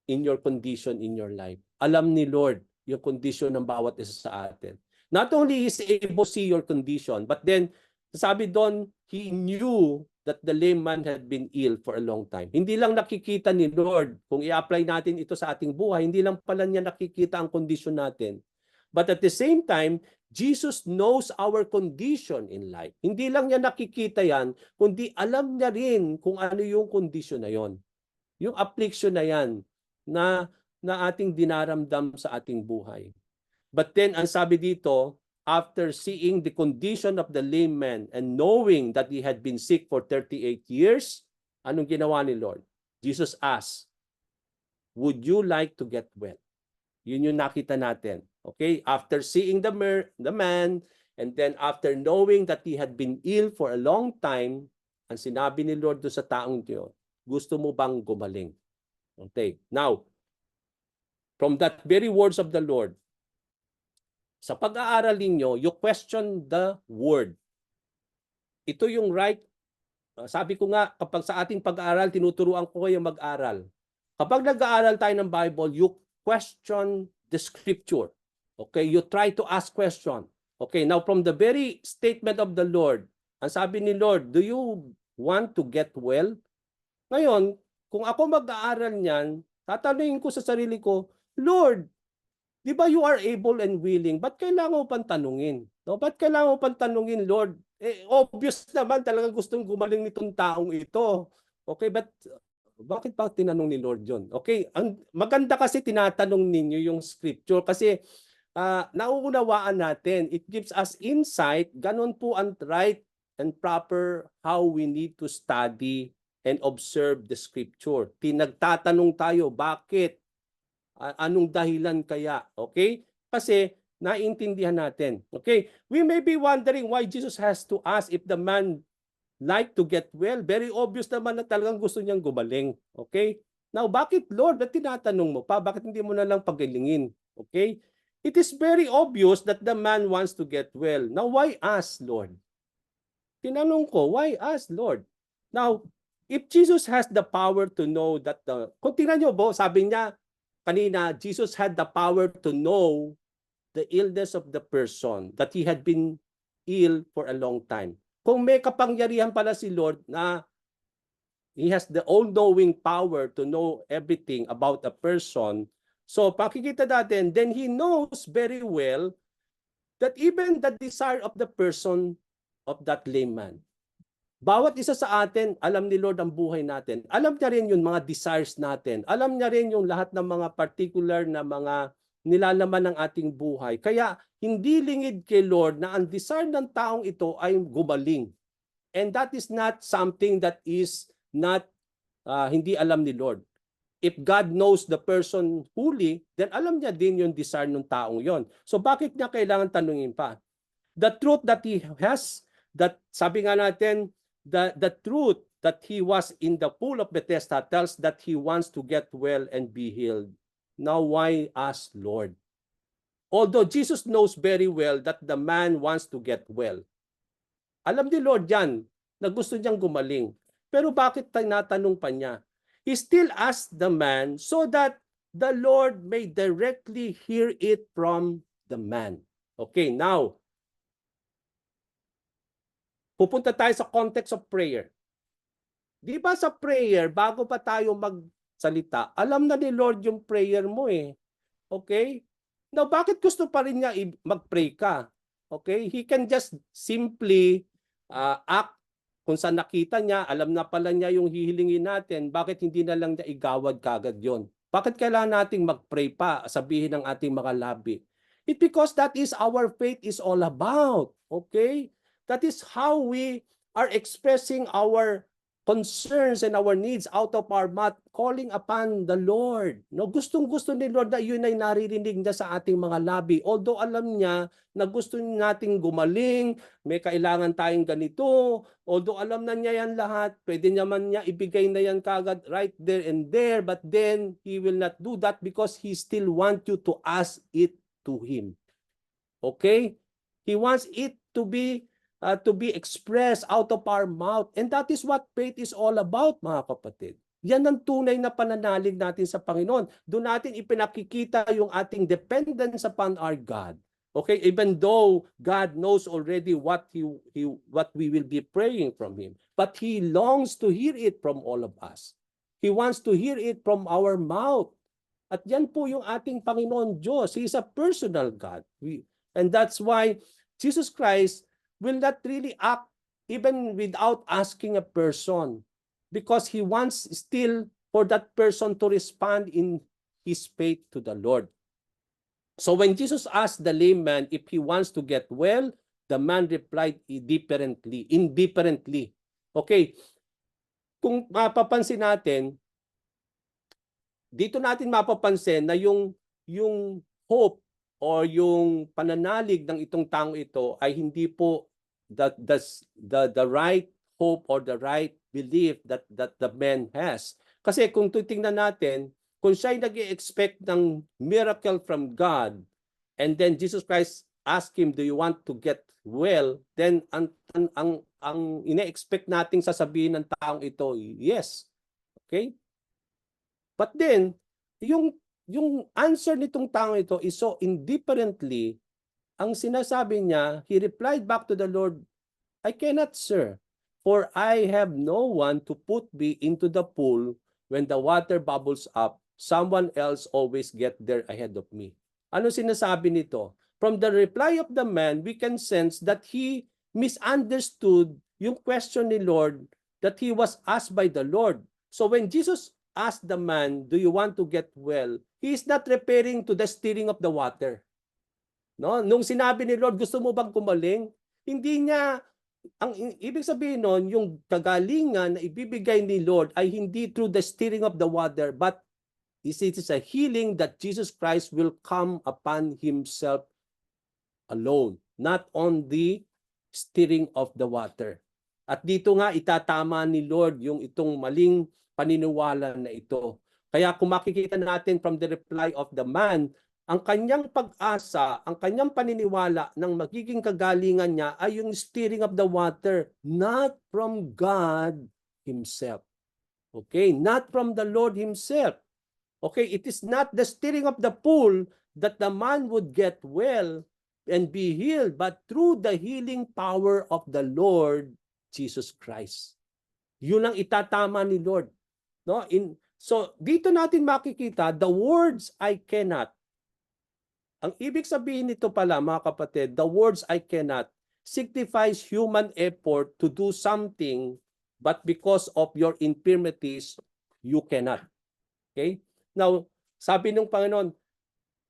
in your condition in your life. Alam ni Lord yung condition ng bawat isa sa atin. Not only is able to see your condition, but then sabi doon, He knew that the lame man had been ill for a long time. Hindi lang nakikita ni Lord, kung i-apply natin ito sa ating buhay, hindi lang pala niya nakikita ang condition natin. But at the same time, Jesus knows our condition in life. Hindi lang niya nakikita yan, kundi alam niya rin kung ano yung condition na yon. Yung affliction na yan na ating dinaramdam sa ating buhay. But then, ang sabi dito, after seeing the condition of the lame man and knowing that he had been sick for 38 years, anong ginawa ni Lord? Jesus asked, would you like to get well? Yun yung nakita natin. Okay? After seeing the man, and then after knowing that he had been ill for a long time, ang sinabi ni Lord doon sa taong yun, gusto mo bang gumaling? Okay. Now, from that very words of the Lord, sa pag-aaral ninyo, you question the word. Ito yung right. Sabi ko nga, kapag sa ating pag-aaral, tinuturuan ko kayo mag-aral. Kapag nag-aaral tayo ng Bible, you question the scripture. Okay? You try to ask question. Okay? Now, from the very statement of the Lord, ang sabi ni Lord, do you want to get well? Ngayon, kung ako mag-aaral niyan, tatanungin ko sa sarili ko, Lord, di ba you are able and willing? Ba't kailangan mo pang tanungin? No? Ba't kailangan mo pang tanungin, Lord? Obvious naman talaga gustong gumaling nitong taong ito. Okay, but bakit pa tinanong ni Lord yun? Okay, maganda kasi tinatanong ninyo yung scripture kasi nauunawaan natin. It gives us insight. Ganon po ang right and proper how we need to study and observe the scripture. Tinagtatanong tayo, bakit? Anong dahilan kaya? Okay? Kasi naiintindihan natin. Okay? We may be wondering why Jesus has to ask if the man like to get well. Very obvious naman na talagang gusto niyang gumaling. Okay? Now, bakit Lord? Ba't tinatanong mo pa? Bakit hindi mo na lang pagalingin? Okay? It is very obvious that the man wants to get well. Now, why ask, Lord? Tinanong ko, why ask, Lord? Now, if Jesus has the power to know that kung tingnan nyo po, sabi niya, kanina, Jesus had the power to know the illness of the person, that he had been ill for a long time. Kung may kapangyarihan pala si Lord na he has the all-knowing power to know everything about a person, so pakikita natin, then he knows very well that even the desire of the person of that lame man, bawat isa sa atin, alam ni Lord ang buhay natin. Alam niya rin yung mga desires natin. Alam niya rin yung lahat ng mga particular na mga nilalaman ng ating buhay. Kaya hindi lingid kay Lord na ang desire ng taong ito ay gumaling. And that is not something that is not hindi alam ni Lord. If God knows the person fully, then alam niya din yung desire ng taong yon. So bakit niya kailangan tanungin pa? The truth that he has, that sabi nga natin, the truth that he was in the pool of Bethesda tells that he wants to get well and be healed. Now, why ask Lord? Although Jesus knows very well that the man wants to get well. Alam ni Lord yan, na gusto niyang gumaling. Pero bakit tinatanong pa niya? He still asks the man so that the Lord may directly hear it from the man. Okay, now, pupunta tayo sa context of prayer. Di ba sa prayer, bago pa tayo magsalita, alam na ni Lord yung prayer mo eh. Okay? Now, bakit gusto pa rin niya mag-pray ka? Okay? He can just simply act kung saan nakita niya, alam na pala niya yung hihilingin natin, bakit hindi na lang niya igawad kagad yon? Bakit kailangan nating mag-pray pa, sabihin ng ating mga labi? It's because that is our faith is all about. Okay? That is how we are expressing our concerns and our needs out of our mouth, calling upon the Lord. No, gustong-gusto ni Lord na yun ay naririnig niya sa ating mga labi. Although alam niya na gusto nating gumaling, may kailangan tayong ganito, although alam na niya yan lahat, pwede naman niya ibigay na yan kagad right there and there, but then He will not do that because He still wants you to ask it to Him. Okay? He wants it to be expressed out of our mouth. And that is what faith is all about, mga kapatid. Yan ang tunay na pananalig natin sa Panginoon. Doon natin ipinakikita yung ating dependence upon our God. Okay, even though God knows already what we will be praying from Him, but He longs to hear it from all of us. He wants to hear it from our mouth. At yan po yung ating Panginoon Diyos. He is a personal God. And that's why Jesus Christ will not really act even without asking a person, because He wants still for that person to respond in his faith to the Lord. So when Jesus asked the lame man if he wants to get well, the man replied indifferently. Okay, kung mapapansin natin, dito natin mapapansin na yung hope or yung pananalig ng itong taong ito ay hindi po the right hope or the right belief that the man has. Kasi kung titingnan natin, kung siya ay nag-i-expect ng miracle from God, and then Jesus Christ asked him, "Do you want to get well?" Then ang ine-expect nating sasabihin ng taong ito, yes. Okay? But then, yung answer nitong taong ito is so indifferently, ang sinasabi niya, he replied back to the Lord, "I cannot, sir, for I have no one to put me into the pool when the water bubbles up. Someone else always get there ahead of me." Ano sinasabi nito? From the reply of the man, we can sense that he misunderstood yung question ni Lord that he was asked by the Lord. So when Jesus asked the man, "Do you want to get well?" He is not referring to the stirring of the water. No, nung sinabi ni Lord, "Gusto mo bang kumaling?" Hindi niya, ang ibig sabihin nun, yung kagalingan na ibibigay ni Lord ay hindi through the stirring of the water, but it is a healing that Jesus Christ will come upon Himself alone, not on the stirring of the water. At dito nga itatama ni Lord yung itong maling paniniwala na ito. Kaya kung makikita natin from the reply of the man, ang kanyang pag-asa, ang kanyang paniniwala ng magiging kagalingan niya ay yung stirring of the water, not from God Himself. Okay, not from the Lord Himself. Okay, it is not the stirring of the pool that the man would get well and be healed, but through the healing power of the Lord Jesus Christ. Yun ang itatama ni Lord. No? So dito natin makikita, the words "I cannot." Ang ibig sabihin nito pala, mga kapatid, the words "I cannot" signifies human effort to do something, but because of your infirmities, you cannot. Okay? Now, sabi ng Panginoon,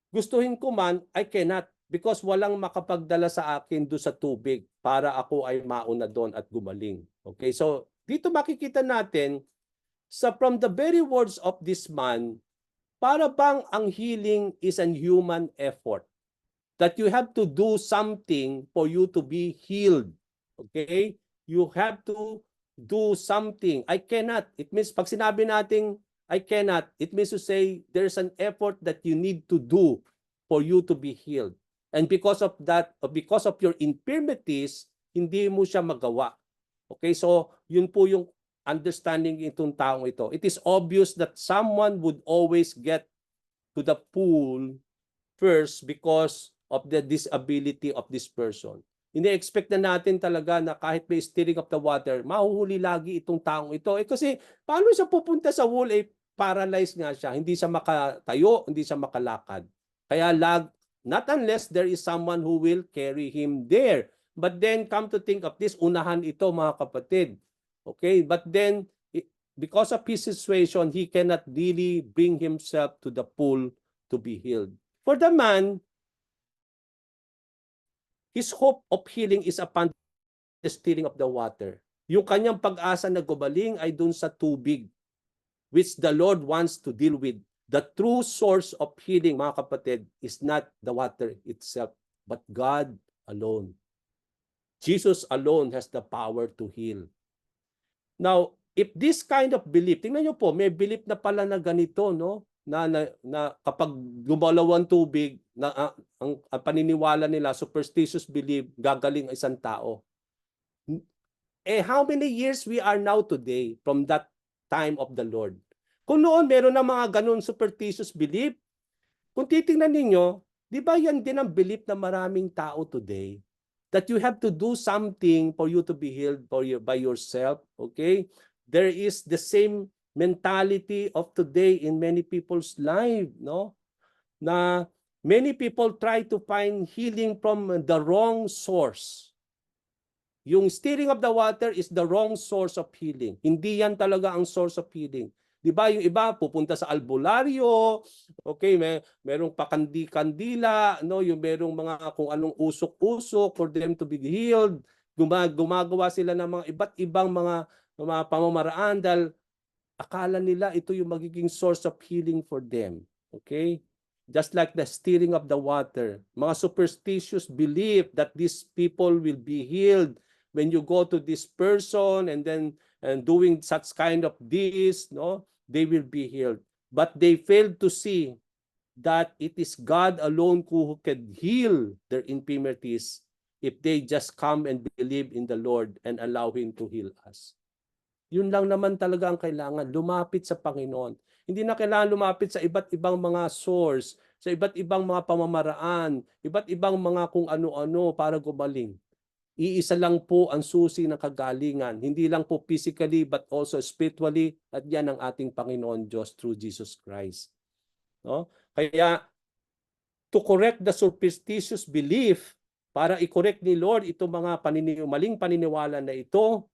gustuhin ko man, I cannot, because walang makapagdala sa akin doon sa tubig para ako ay mauna doon at gumaling. Okay? So, dito makikita natin, from the very words of this man, para bang ang healing is an human effort. That you have to do something for you to be healed. Okay? You have to do something. I cannot. It means, pag sinabi natin, I cannot, it means to say there's an effort that you need to do for you to be healed. And because of that, because of your infirmities, hindi mo siya magawa. Okay? So, yun po yung understanding itong taong ito. It is obvious that someone would always get to the pool first because of the disability of this person. Ini-expect na natin talaga na kahit may stirring of the water, mahuhuli lagi itong taong ito. Kasi paano siya pupunta sa pool? Paralyzed nga siya. Hindi siya makatayo, hindi siya makalakad. Kaya not unless there is someone who will carry him there. But then, come to think of this, unahan ito, mga kapatid. Okay, but then because of his situation, he cannot really bring himself to the pool to be healed. For the man, his hope of healing is upon the stirring of the water. Yung kanyang pag-asa na gumaling ay dun sa tubig, which the Lord wants to deal with. The true source of healing, mga kapatid, is not the water itself, but God alone. Jesus alone has the power to heal. Now, if this kind of belief, tingnan nyo po, may belief na pala na ganito, no? Na kapag gumalaw ang tubig, ang paniniwala nila, superstitious belief, gagaling isang tao. How many years we are now today from that time of the Lord. Kung noon meron na mga ganun superstitious belief, kung titingnan ninyo, di ba yan din ang belief na maraming tao today? That you have to do something for you to be healed by yourself, okay? There is the same mentality of today in many people's life, no? Na many people try to find healing from the wrong source. Yung stirring of the water is the wrong source of healing. Hindi yan talaga ang source of healing. Di ba yung iba pupunta sa albularyo, okay, merong pakandi-kandila, no, yung merong mga kung anong usok-usok for them to be healed. Gumagawa sila ng mga iba't ibang mga pamamaraan dahil akala nila ito yung magiging source of healing for them. Okay? Just like the stirring of the water. Mga superstitious belief that these people will be healed when you go to this person and then doing such kind of this, no, they will be healed. But they failed to see that it is God alone who can heal their infirmities if they just come and believe in the Lord and allow Him to heal us. Yun lang naman talaga ang kailangan, lumapit sa Panginoon. Hindi na kailangan lumapit sa iba't ibang mga source, sa iba't ibang mga pamamaraan, iba't ibang mga kung ano-ano para gumaling. Iisa lang po ang susi ng kagalingan. Hindi lang po physically but also spiritually, at yan ang ating Panginoon Diyos through Jesus Christ. No? Kaya to correct the superstitious belief, para i-correct ni Lord itong mga maling paniniwala na ito,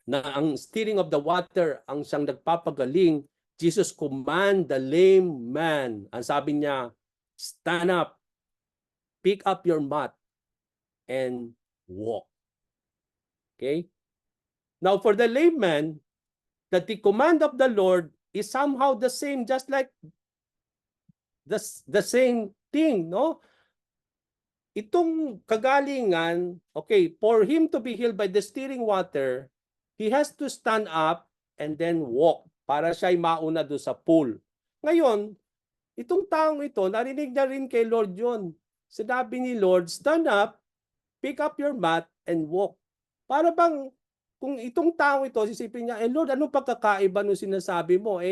na ang stirring of the water ang siyang nagpapagaling, Jesus command the lame man. Ang sabi niya, stand up, pick up your mat, and walk. Okay? Now for the layman, that the command of the Lord is somehow the same, just like the same thing, no? Itong kagalingan, okay, for him to be healed by the stirring water, he has to stand up and then walk para siya'y mauna doon sa pool. Ngayon, itong taong ito, narinig na rin kay Lord yun. Sinabi ni Lord, stand up, pick up your mat, and walk. Para bang, kung itong taong ito, sisipin niya, Lord, anong pagkakaiba nung sinasabi mo?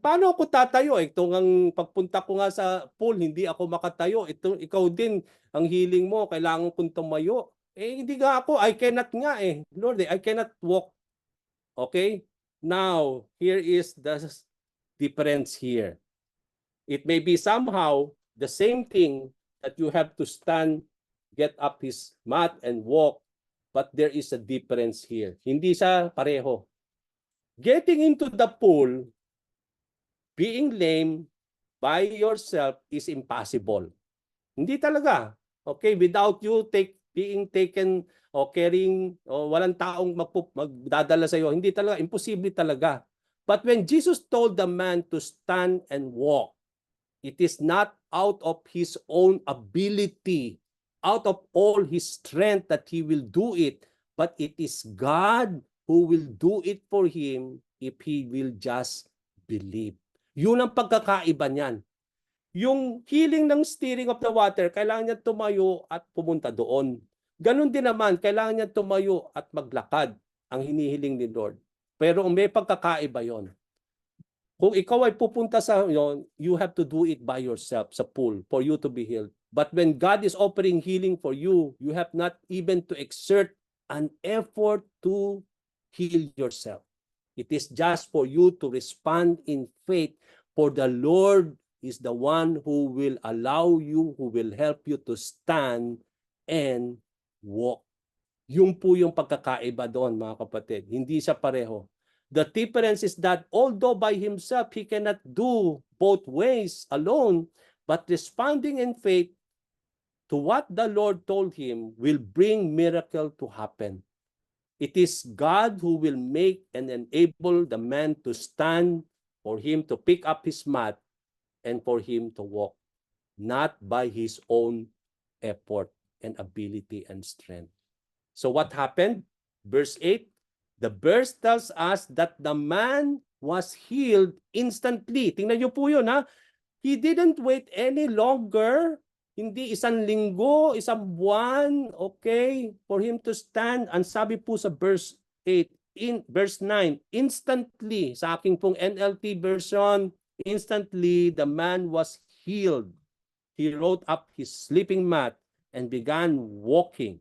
Paano ako tatayo? Itong ang pagpunta ko nga sa pool, hindi ako makatayo. Ikaw din, ang healing mo, kailangan kong tumayo. Hindi nga ako, I cannot nga Lord, I cannot walk. Okay? Now, here is the difference here. It may be somehow the same thing that you have to stand, get up his mat and walk, but there is a difference here. Hindi siya pareho. Getting into the pool, being lame by yourself is impossible. Hindi talaga. Okay, without you being taken o carrying o walang taong magdadala sa iyo, hindi talaga, imposible talaga. But when Jesus told the man to stand and walk, it is not out of his own ability, out of all his strength that he will do it, but it is God who will do it for him if he will just believe. Yun ang pagkakaiba niyan. Yung healing ng stirring of the water, kailangan niya tumayo at pumunta doon. Ganon din naman, kailangan niya tumayo at maglakad ang hinihiling ni Lord. Pero may pagkakaiba yon. Kung ikaw ay pupunta sa yon, you have to do it by yourself sa pool for you to be healed. But when God is offering healing for you, you have not even to exert an effort to heal yourself. It is just for you to respond in faith, for the Lord is the one who will allow you, who will help you to stand and walk. Yung po yung pagkakaiba doon, mga kapatid. Hindi siya pareho. The difference is that although by himself he cannot do both ways alone, but responding in faith to what the Lord told him will bring miracle to happen. It is God who will make and enable the man to stand, for him to pick up his mat, and for him to walk, not by his own effort and ability and strength. So what happened? Verse 8, the verse tells us that the man was healed instantly. Tingnan niyo po yun, ha? He didn't wait any longer. Hindi isang linggo, isang buwan, okay, for him to stand. Ang sabi po sa verse 8, in verse 9, instantly, sa aking pong NLT version, instantly the man was healed. He rolled up his sleeping mat and began walking.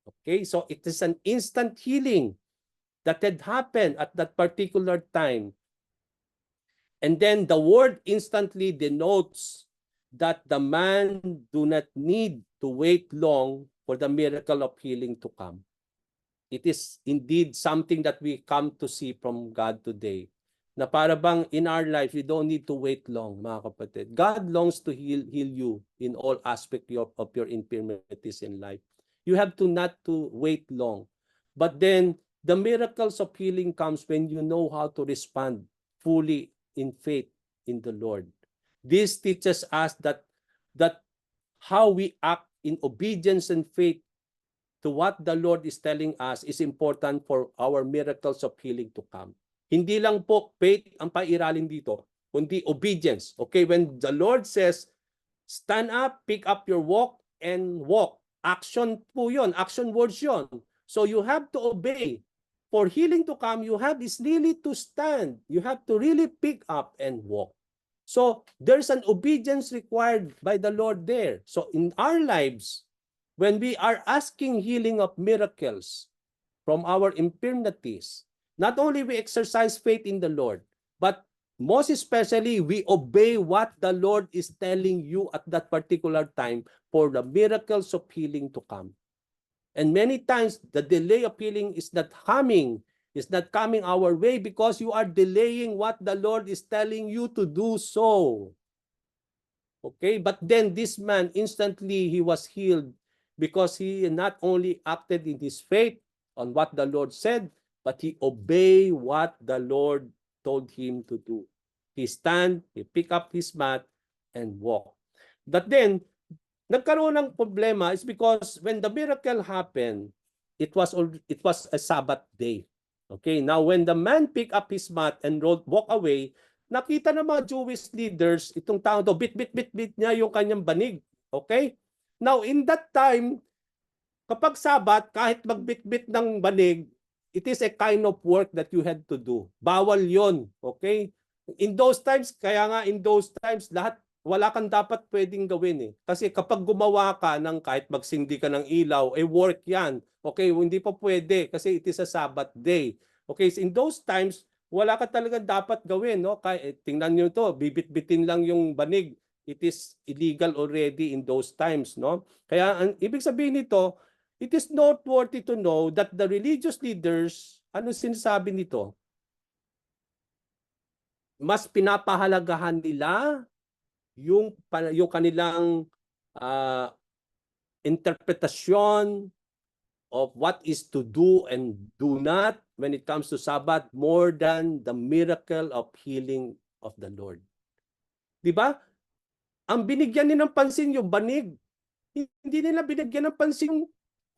Okay, so it is an instant healing that had happened at that particular time. And then the word instantly denotes that the man do not need to wait long for the miracle of healing to come. It is indeed something that we come to see from God today. Na para bang in our life, we don't need to wait long, mga kapatid. God longs to heal you in all aspects of your infirmities in life. You have to not to wait long. But then, the miracles of healing comes when you know how to respond fully in faith in the Lord. This teaches us that how we act in obedience and faith to what the Lord is telling us is important for our miracles of healing to come. Hindi lang po faith ang pairalin dito, kundi obedience. Okay, when the Lord says, stand up, pick up your walk, and walk. Action po yun, action words yun. So you have to obey. For healing to come, you have is really to stand. You have to really pick up and walk. So there's an obedience required by the Lord there. So in our lives, when we are asking healing of miracles from our infirmities, not only we exercise faith in the Lord, but most especially we obey what the Lord is telling you at that particular time for the miracles of healing to come. And many times the delay of healing is not coming our way because you are delaying what the Lord is telling you to do so. Okay, but then this man instantly he was healed because he not only acted in his faith on what the Lord said, but he obeyed what the Lord told him to do. He stand, he pick up his mat, and walk. But then, nagkaroon ng problema is because when the miracle happened, it was a Sabbath day. Okay, now when the man pick up his mat and walk away, nakita ng mga Jewish leaders, itong tao to, bit niya yung kanyang banig. Okay? Now, in that time, kapag Sabat, kahit magbitbit ng banig, it is a kind of work that you had to do. Bawal yon, okay? In those times, kaya nga in those times, wala kang dapat pwedeng gawin eh. Kasi kapag gumawa ka ng kahit magsindi ka ng ilaw, work yan. Okay, hindi pa pwede kasi it is a Sabbath day. Okay, so in those times, wala ka talaga dapat gawin. No? Tingnan nyo to, bibit-bitin lang yung banig. It is illegal already in those times. No? Kaya ang ibig sabihin nito, it is noteworthy to know that the religious leaders, ano sinasabi nito? Mas pinapahalagahan nila yung kanilang interpretasyon of what is to do and do not when it comes to Sabbath more than the miracle of healing of the Lord. Di ba? Ang binigyan nila ng pansin yung banig. Hindi nila binigyan ng pansin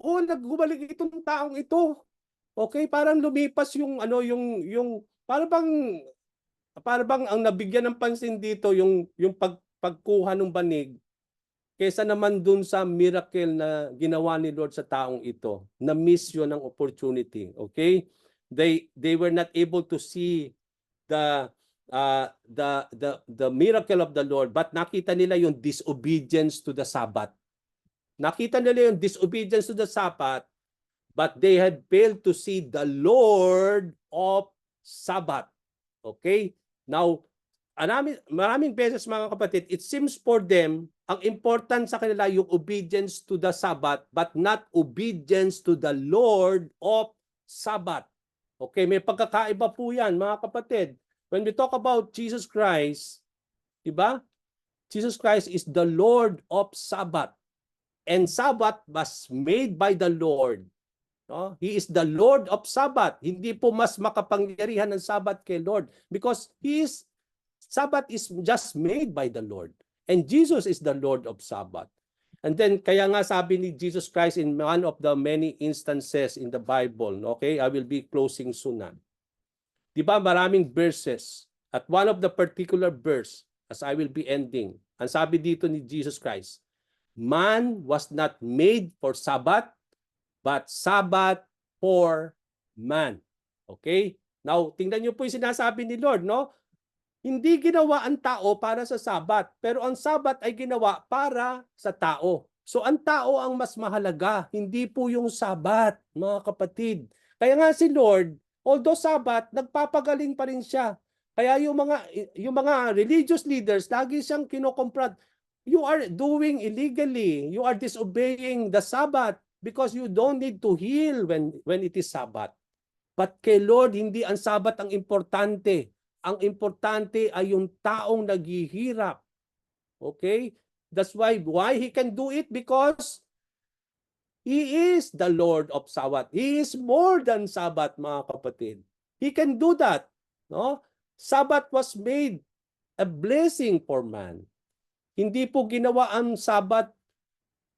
nagbalik itong taong ito. Okay, parang lumipas yung para bang ang nabigyan ng pansin dito yung pagkuha ng banig kaysa naman dun sa miracle na ginawa ni Lord sa taong ito. Na-miss yun ng opportunity. Okay? They were not able to see the miracle of the Lord, but nakita nila yung disobedience to the Sabbath. Nakita nila yung disobedience to the Sabbath, but they had failed to see the Lord of Sabbath. Okay? Now, maraming beses mga kapatid, it seems for them, ang important sa kanila yung obedience to the Sabbath, but not obedience to the Lord of Sabbath. Okay, may pagkakaiba po yan mga kapatid. When we talk about Jesus Christ, diba? Jesus Christ is the Lord of Sabbath. And Sabbath was made by the Lord. No? He is the Lord of Sabbath. Hindi po mas makapangyarihan ng Sabbath kay Lord because Sabbath is just made by the Lord. And Jesus is the Lord of Sabbath. And then kaya nga sabi ni Jesus Christ in one of the many instances in the Bible, okay, I will be closing soon. Diba maraming verses at one of the particular verse as I will be ending, ang sabi dito ni Jesus Christ, man was not made for Sabbath, but Sabbath for man. Okay? Now, tingnan niyo po yung sinasabi ni Lord, no? Hindi ginawa ang tao para sa Sabat, pero ang Sabat ay ginawa para sa tao. So ang tao ang mas mahalaga, hindi po yung Sabat, mga kapatid. Kaya nga si Lord, although Sabat, nagpapagaling pa rin siya. Kaya yung mga religious leaders, lagi siyang kinokompront. You are doing illegally. You are disobeying the Sabbath because you don't need to heal when it is Sabbath. But kay Lord, hindi ang Sabat ang importante. Ang importante ay yung taong naghihirap. Okay? That's why He can do it because He is the Lord of Sabbath. He is more than Sabbath, mga kapatid. He can do that. No? Sabbath was made a blessing for man. Hindi po ginawa ang Sabbath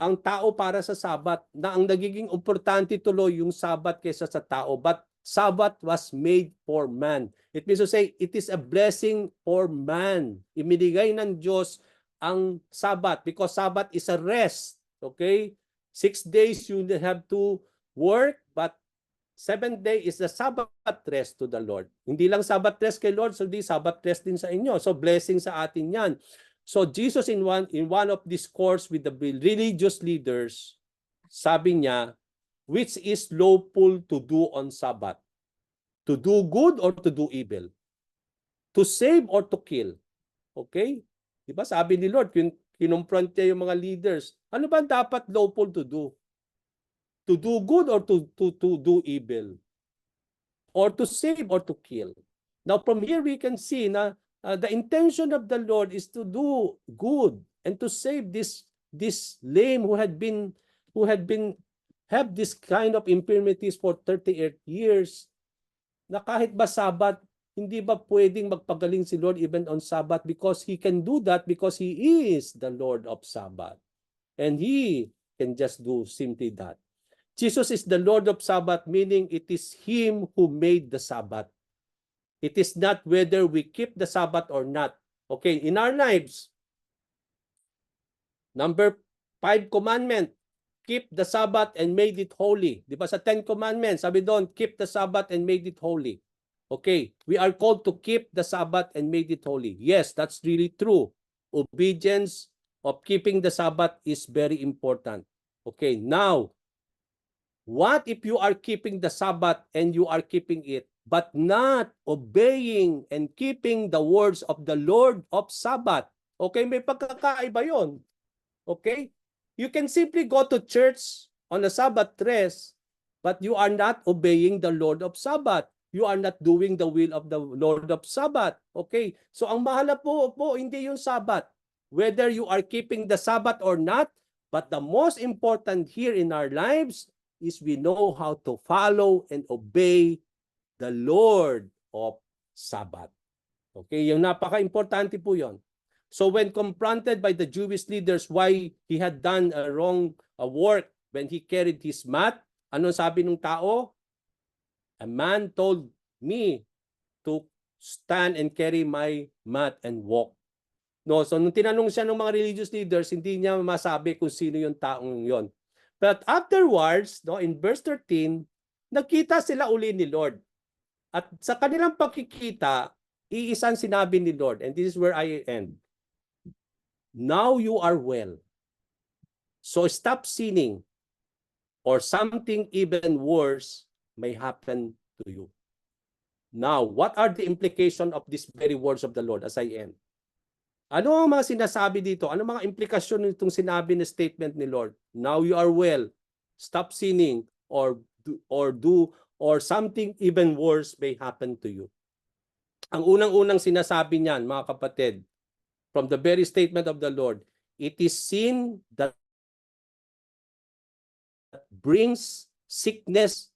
ang tao para sa Sabat, na ang nagiging importante tuloy yung Sabat kaysa sa tao. But Sabat was made for man. It means to say, it is a blessing for man. Iminigay ng Diyos ang Sabat because Sabat is a rest. Okay? 6 days you have to work, but 7th day is the Sabbath rest to the Lord. Hindi lang Sabbath rest kay Lord, so di Sabbath rest din sa inyo. So blessing sa atin yan. So Jesus in one of discourse with the religious leaders, sabi niya, which is lawful to do on Sabbath? To do good or to do evil? To save or to kill? Okay? Diba sabi ni Lord, kinumpront niya yung mga leaders, ano ba dapat lawful to do? To do good or to do evil? Or to save or to kill? Now from here we can see na the intention of the Lord is to do good and to save this lame who had been have this kind of infirmities for 38 years. Na kahit ba Sabat, hindi ba pwedeng magpagaling si Lord even on Sabat because He can do that because He is the Lord of Sabat. And He can just do simply that. Jesus is the Lord of Sabbath, meaning it is Him who made the Sabbath. It is not whether we keep the Sabbath or not. Okay, in our lives, number 5 commandment, keep the Sabbath and made it holy. Di ba sa 10 commandments, sabi doon, keep the Sabbath and made it holy. Okay, we are called to keep the Sabbath and made it holy. Yes, that's really true. Obedience of keeping the Sabbath is very important. Okay, now, what if you are keeping the Sabbath and you are keeping it, but not obeying and keeping the words of the Lord of Sabbath? Okay, may pagkakaiba yon. Okay? You can simply go to church on a Sabbath rest, but you are not obeying the Lord of Sabbath. You are not doing the will of the Lord of Sabbath. Okay? So ang mahalaga po hindi yung Sabbath. Whether you are keeping the Sabbath or not, but the most important here in our lives is we know how to follow and obey the Lord of Sabbath. Okay? Yung napaka-importante po yon. So when confronted by the Jewish leaders why he had done a wrong work when he carried his mat, ano sabi ng tao? A man told me to stand and carry my mat and walk. No, so nung tinanong siya ng mga religious leaders, hindi niya masabi kung sino yung taong yon. But afterwards, no, in verse 13, nagkita sila uli ni Lord. At sa kanilang pagkikita, iisang sinabi ni Lord, and this is where I end. Now you are well. So stop sinning, or something even worse may happen to you. Now, what are the implications of these very words of the Lord as I end? Ano ang mga sinasabi dito? Ano mga implikasyon nitong sinabi na statement ni Lord? Now you are well. Stop sinning, or something even worse may happen to you. Ang unang-unang sinasabi niyan, mga kapatid, from the very statement of the Lord, it is sin that brings sickness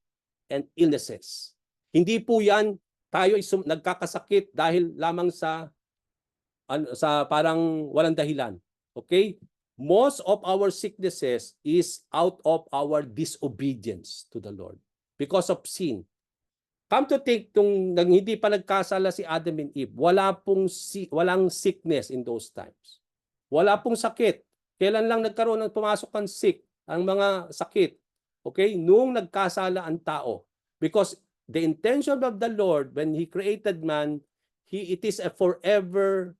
and illnesses. Hindi po yan tayo nagkakasakit dahil lamang sa parang walang dahilan. Okay? Most of our sicknesses is out of our disobedience to the Lord because of sin. Come to think, nang hindi pa nagkasala si Adam and Eve, walang sickness in those times. Wala pong sakit. Kailan lang nagkaroon ng pumasok ang mga sakit? Okay? Noong nagkasala ang tao. Because the intention of the Lord when He created man, it is a forever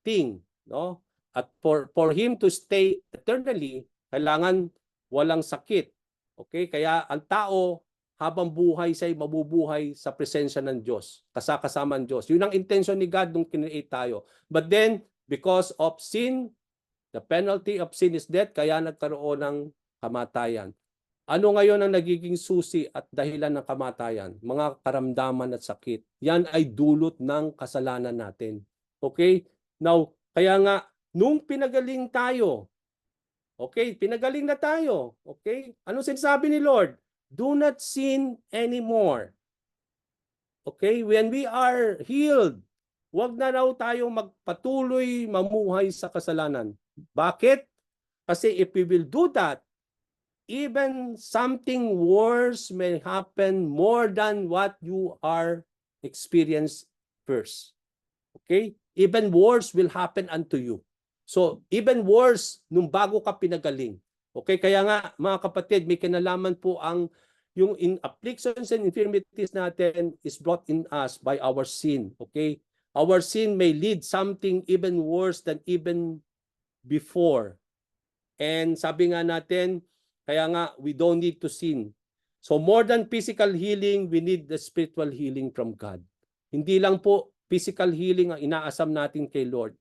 thing, no? At for Him to stay eternally, kailangan walang sakit. Okay? Kaya ang tao, habang buhay siya, mabubuhay sa presensya ng Diyos, kasama ang Diyos. Yun ang intention ni God nung kinreate tayo. But then, because of sin, the penalty of sin is death, kaya nagkaroon ng kamatayan. Ano ngayon ang nagiging susi at dahilan ng kamatayan? Mga karamdaman at sakit. Yan ay dulot ng kasalanan natin. Okay? Now, kaya nga, nung pinagaling tayo, okay, pinagaling na tayo. Okay? Ano sinasabi ni Lord? Do not sin anymore. Okay? When we are healed, huwag na raw tayong magpatuloy mamuhay sa kasalanan. Bakit? Kasi if we will do that, even something worse may happen more than what you are experienced first. Okay? Even worse will happen unto you. So, even worse nung bago ka pinagaling. Okay? Kaya nga, mga kapatid, may kinalaman po ang yung afflictions and infirmities natin is brought in us by our sin. Okay? Our sin may lead something even worse than even before. And sabi nga natin, kaya nga, we don't need to sin. So more than physical healing, we need the spiritual healing from God. Hindi lang po physical healing ang inaasam natin kay Lord.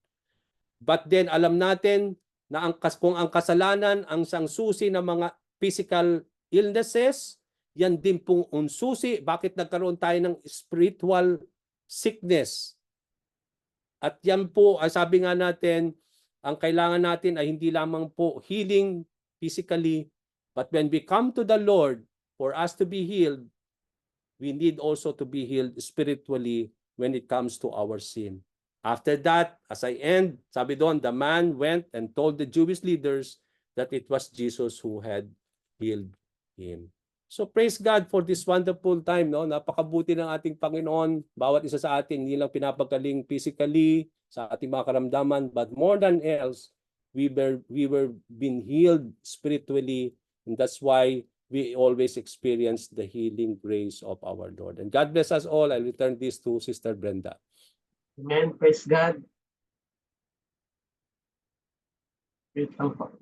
But then alam natin na kung ang kasalanan ang sang susi ng mga physical illnesses, yan din pong unsusi. Bakit nagkaroon tayo ng spiritual sickness? At yan po, sabi nga natin, ang kailangan natin ay hindi lamang po healing physically, but when we come to the Lord, for us to be healed, we need also to be healed spiritually when it comes to our sin. After that, as I end, sabi doon, the man went and told the Jewish leaders that it was Jesus who had healed him. So praise God for this wonderful time. No? Napakabuti ng ating Panginoon. Bawat isa sa atin, hindi lang pinapagaling physically sa ating mga karamdaman, but more than else, we were being healed spiritually, and that's why we always experience the healing grace of our Lord. And God bless us all. I'll return this to Sister Brenda. Amen. Praise God. Wait lang po.